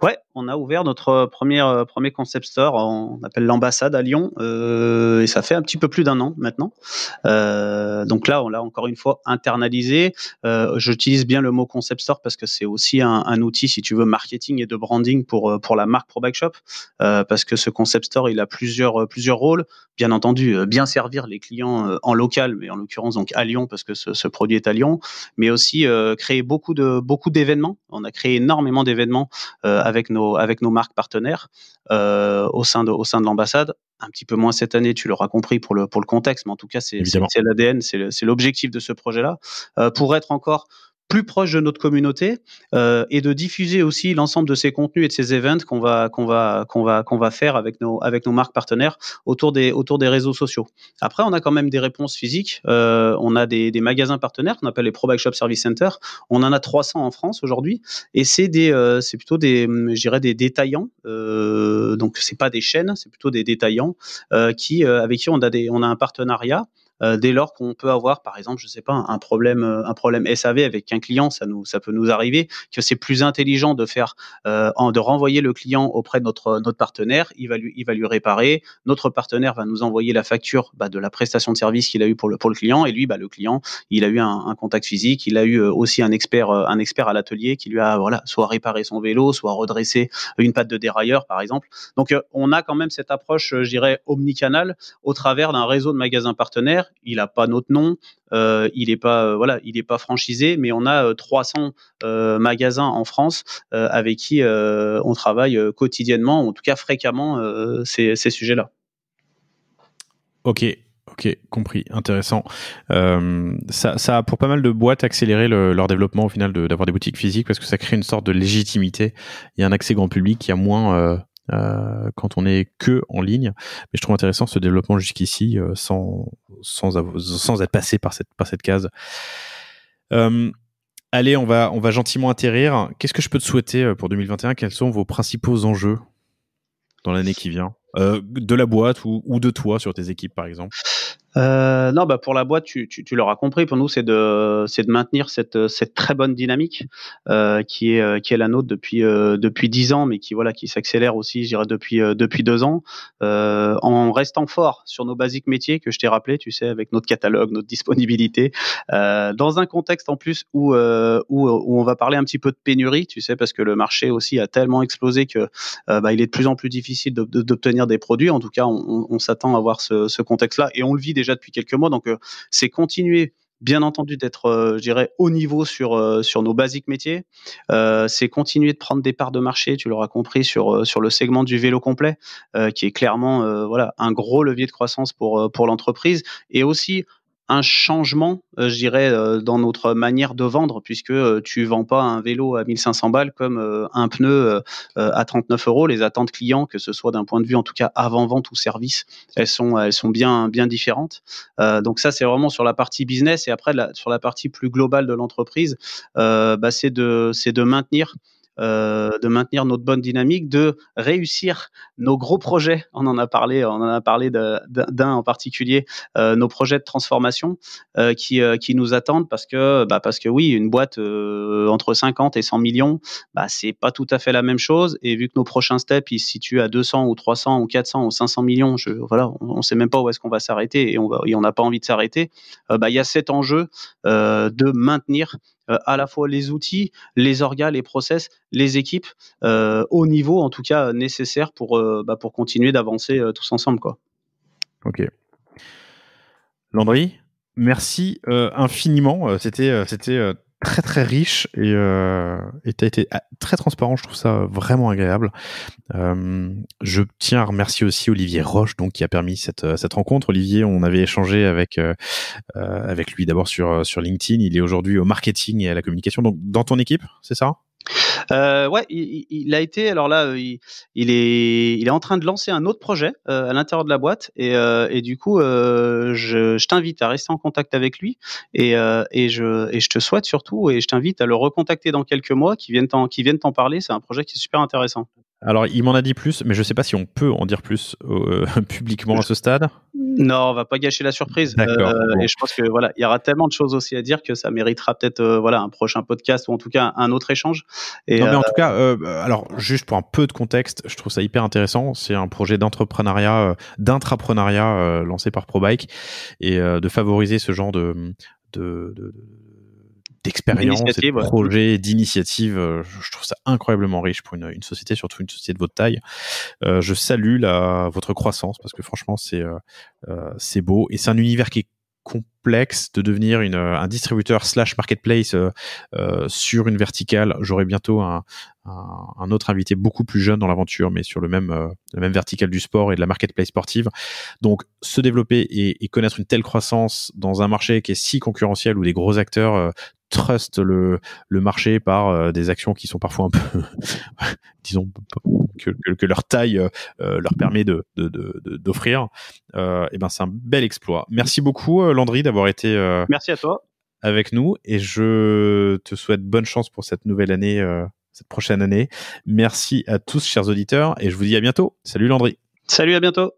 Ouais, on a ouvert notre premier concept store, on appelle l'ambassade à Lyon, et ça fait un petit peu plus d'un an maintenant. Donc là, on l'a encore une fois internalisé. J'utilise bien le mot concept store parce que c'est aussi un outil, si tu veux, marketing et de branding pour la marque Pro Bike Shop, parce que ce concept store, il a plusieurs rôles. Bien entendu, bien servir les clients en local, mais en l'occurrence donc à Lyon parce que ce produit est à Lyon, mais aussi créer beaucoup d'événements. On a créé énormément d'événements avec nos marques partenaires au sein de l'ambassade. Un petit peu moins cette année, tu l'auras compris pour le contexte, mais en tout cas, c'est Évidemment. l'ADN, c'est l'objectif de ce projet-là, pour être encore plus proche de notre communauté et de diffuser aussi l'ensemble de ces contenus et de ces events qu'on va faire avec nos marques partenaires autour des réseaux sociaux. Après, on a quand même des réponses physiques. On a des magasins partenaires qu'on appelle les Pro Bike Shop Service Center. On en a 300 en France aujourd'hui et c'est plutôt je dirais des détaillants. Donc c'est pas des chaînes, c'est plutôt des détaillants avec qui on a un partenariat. Dès lors qu'on peut avoir, par exemple, je sais pas, un problème SAV avec un client, ça peut nous arriver, que c'est plus intelligent de renvoyer le client auprès de notre partenaire. Il va lui réparer. Notre partenaire va nous envoyer la facture de la prestation de service qu'il a eu pour le client. Et lui, le client, il a eu un contact physique. Il a eu aussi un expert à l'atelier qui lui a soit réparé son vélo, soit redressé une patte de dérailleur, par exemple. Donc, on a quand même cette approche, je dirais, omnicanale au travers d'un réseau de magasins partenaires. Il n'a pas notre nom, il n'est pas franchisé, mais on a 300 magasins en France avec qui on travaille quotidiennement, en tout cas fréquemment, ces sujets-là. Ok, compris, intéressant. Ça a pour pas mal de boîtes accéléré leur développement au final d'avoir des boutiques physiques parce que ça crée une sorte de légitimité. Il y a un accès grand public, il y a moins quand on est que en ligne. Mais je trouve intéressant ce développement jusqu'ici sans être passé par cette case. Allez, on va gentiment atterrir. Qu'est-ce que je peux te souhaiter pour 2021 ? Quels sont vos principaux enjeux dans l'année qui vient ? De la boîte ou de toi sur tes équipes, par exemple ? Non, pour la boîte, tu l'auras compris. Pour nous, c'est de maintenir cette très bonne dynamique qui est la nôtre depuis 10 ans, mais qui s'accélère aussi, je dirais depuis 2 ans, en restant fort sur nos basiques métiers que je t'ai rappelé, tu sais, avec notre catalogue, notre disponibilité, dans un contexte en plus où on va parler un petit peu de pénurie, tu sais, parce que le marché aussi a tellement explosé que il est de plus en plus difficile d'obtenir des produits. En tout cas, on s'attend à voir ce contexte-là et on le vit déjà depuis quelques mois. Donc, c'est continuer, bien entendu, d'être, je dirais, haut niveau sur nos basiques métiers. C'est continuer de prendre des parts de marché, tu l'auras compris, sur le segment du vélo complet, qui est clairement un gros levier de croissance pour l'entreprise. Et aussi un changement, je dirais, dans notre manière de vendre, puisque tu vends pas un vélo à 1500 balles comme un pneu à 39 euros. Les attentes clients, que ce soit d'un point de vue en tout cas avant-vente ou service, elles sont bien différentes. Donc ça, c'est vraiment sur la partie business. Et après, sur la partie plus globale de l'entreprise, c'est de maintenir notre bonne dynamique, de réussir nos gros projets. On en a parlé d'un en particulier, nos projets de transformation qui nous attendent parce que oui, une boîte entre 50 et 100 millions, c'est pas tout à fait la même chose. Et vu que nos prochains steps ils se situent à 200 ou 300 ou 400 ou 500 millions, on sait même pas où est-ce qu'on va s'arrêter et on n'a pas envie de s'arrêter. Il y a cet enjeu de maintenir à la fois les outils, les orgas, les process, les équipes au niveau en tout cas nécessaire pour continuer d'avancer tous ensemble, quoi. Ok. Landry, merci infiniment. C'était très très riche et tu as été très transparent. Je trouve ça vraiment agréable. Je tiens à remercier aussi Olivier Roche qui a permis cette rencontre. Olivier, on avait échangé avec lui d'abord sur LinkedIn. Il est aujourd'hui au marketing et à la communication. Donc dans ton équipe, c'est ça ? Ouais, il a été. Alors là, il est en train de lancer un autre projet à l'intérieur de la boîte et du coup, je t'invite à rester en contact avec lui et je te souhaite surtout et je t'invite à le recontacter dans quelques mois, qui viennent t'en parler. C'est un projet qui est super intéressant. Alors, il m'en a dit plus, mais je ne sais pas si on peut en dire plus publiquement à ce stade. Non, on va pas gâcher la surprise. D'accord. Et je pense que voilà, il y aura tellement de choses aussi à dire que ça méritera peut-être un prochain podcast ou en tout cas un autre échange. Non, mais en tout cas, alors juste pour un peu de contexte, je trouve ça hyper intéressant. C'est un projet d'intrapreneuriat lancé par ProBike et de favoriser ce genre d'expérience, de projet, d'initiative. Je trouve ça incroyablement riche pour une société, surtout une société de votre taille. Je salue votre croissance parce que franchement, c'est beau et c'est un univers qui est complexe de devenir un distributeur / marketplace sur une verticale. J'aurai bientôt un autre invité beaucoup plus jeune dans l'aventure, mais sur la même verticale du sport et de la marketplace sportive. Donc, se développer et connaître une telle croissance dans un marché qui est si concurrentiel où des gros acteurs trustent le marché par des actions qui sont parfois un peu, disons, que leur taille leur permet d'offrir. Et ben, c'est un bel exploit. Merci beaucoup, Landry, d'avoir été merci à toi avec nous et je te souhaite bonne chance pour cette nouvelle année, cette prochaine année. Merci à tous, chers auditeurs, et je vous dis à bientôt. Salut Landry. Salut, à bientôt.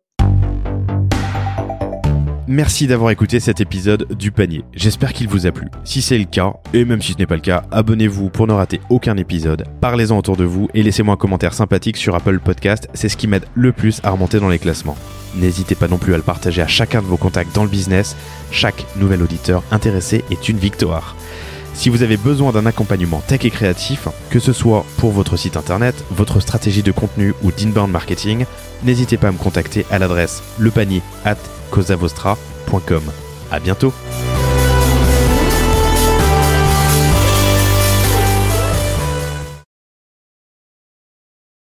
Merci d'avoir écouté cet épisode du panier. J'espère qu'il vous a plu. Si c'est le cas, et même si ce n'est pas le cas, abonnez-vous pour ne rater aucun épisode. Parlez-en autour de vous et laissez-moi un commentaire sympathique sur Apple Podcast. C'est ce qui m'aide le plus à remonter dans les classements. N'hésitez pas non plus à le partager à chacun de vos contacts dans le business. Chaque nouvel auditeur intéressé est une victoire. Si vous avez besoin d'un accompagnement tech et créatif, que ce soit pour votre site internet, votre stratégie de contenu ou d'inbound marketing, n'hésitez pas à me contacter à l'adresse lepanier@cosavostra.com. À bientôt.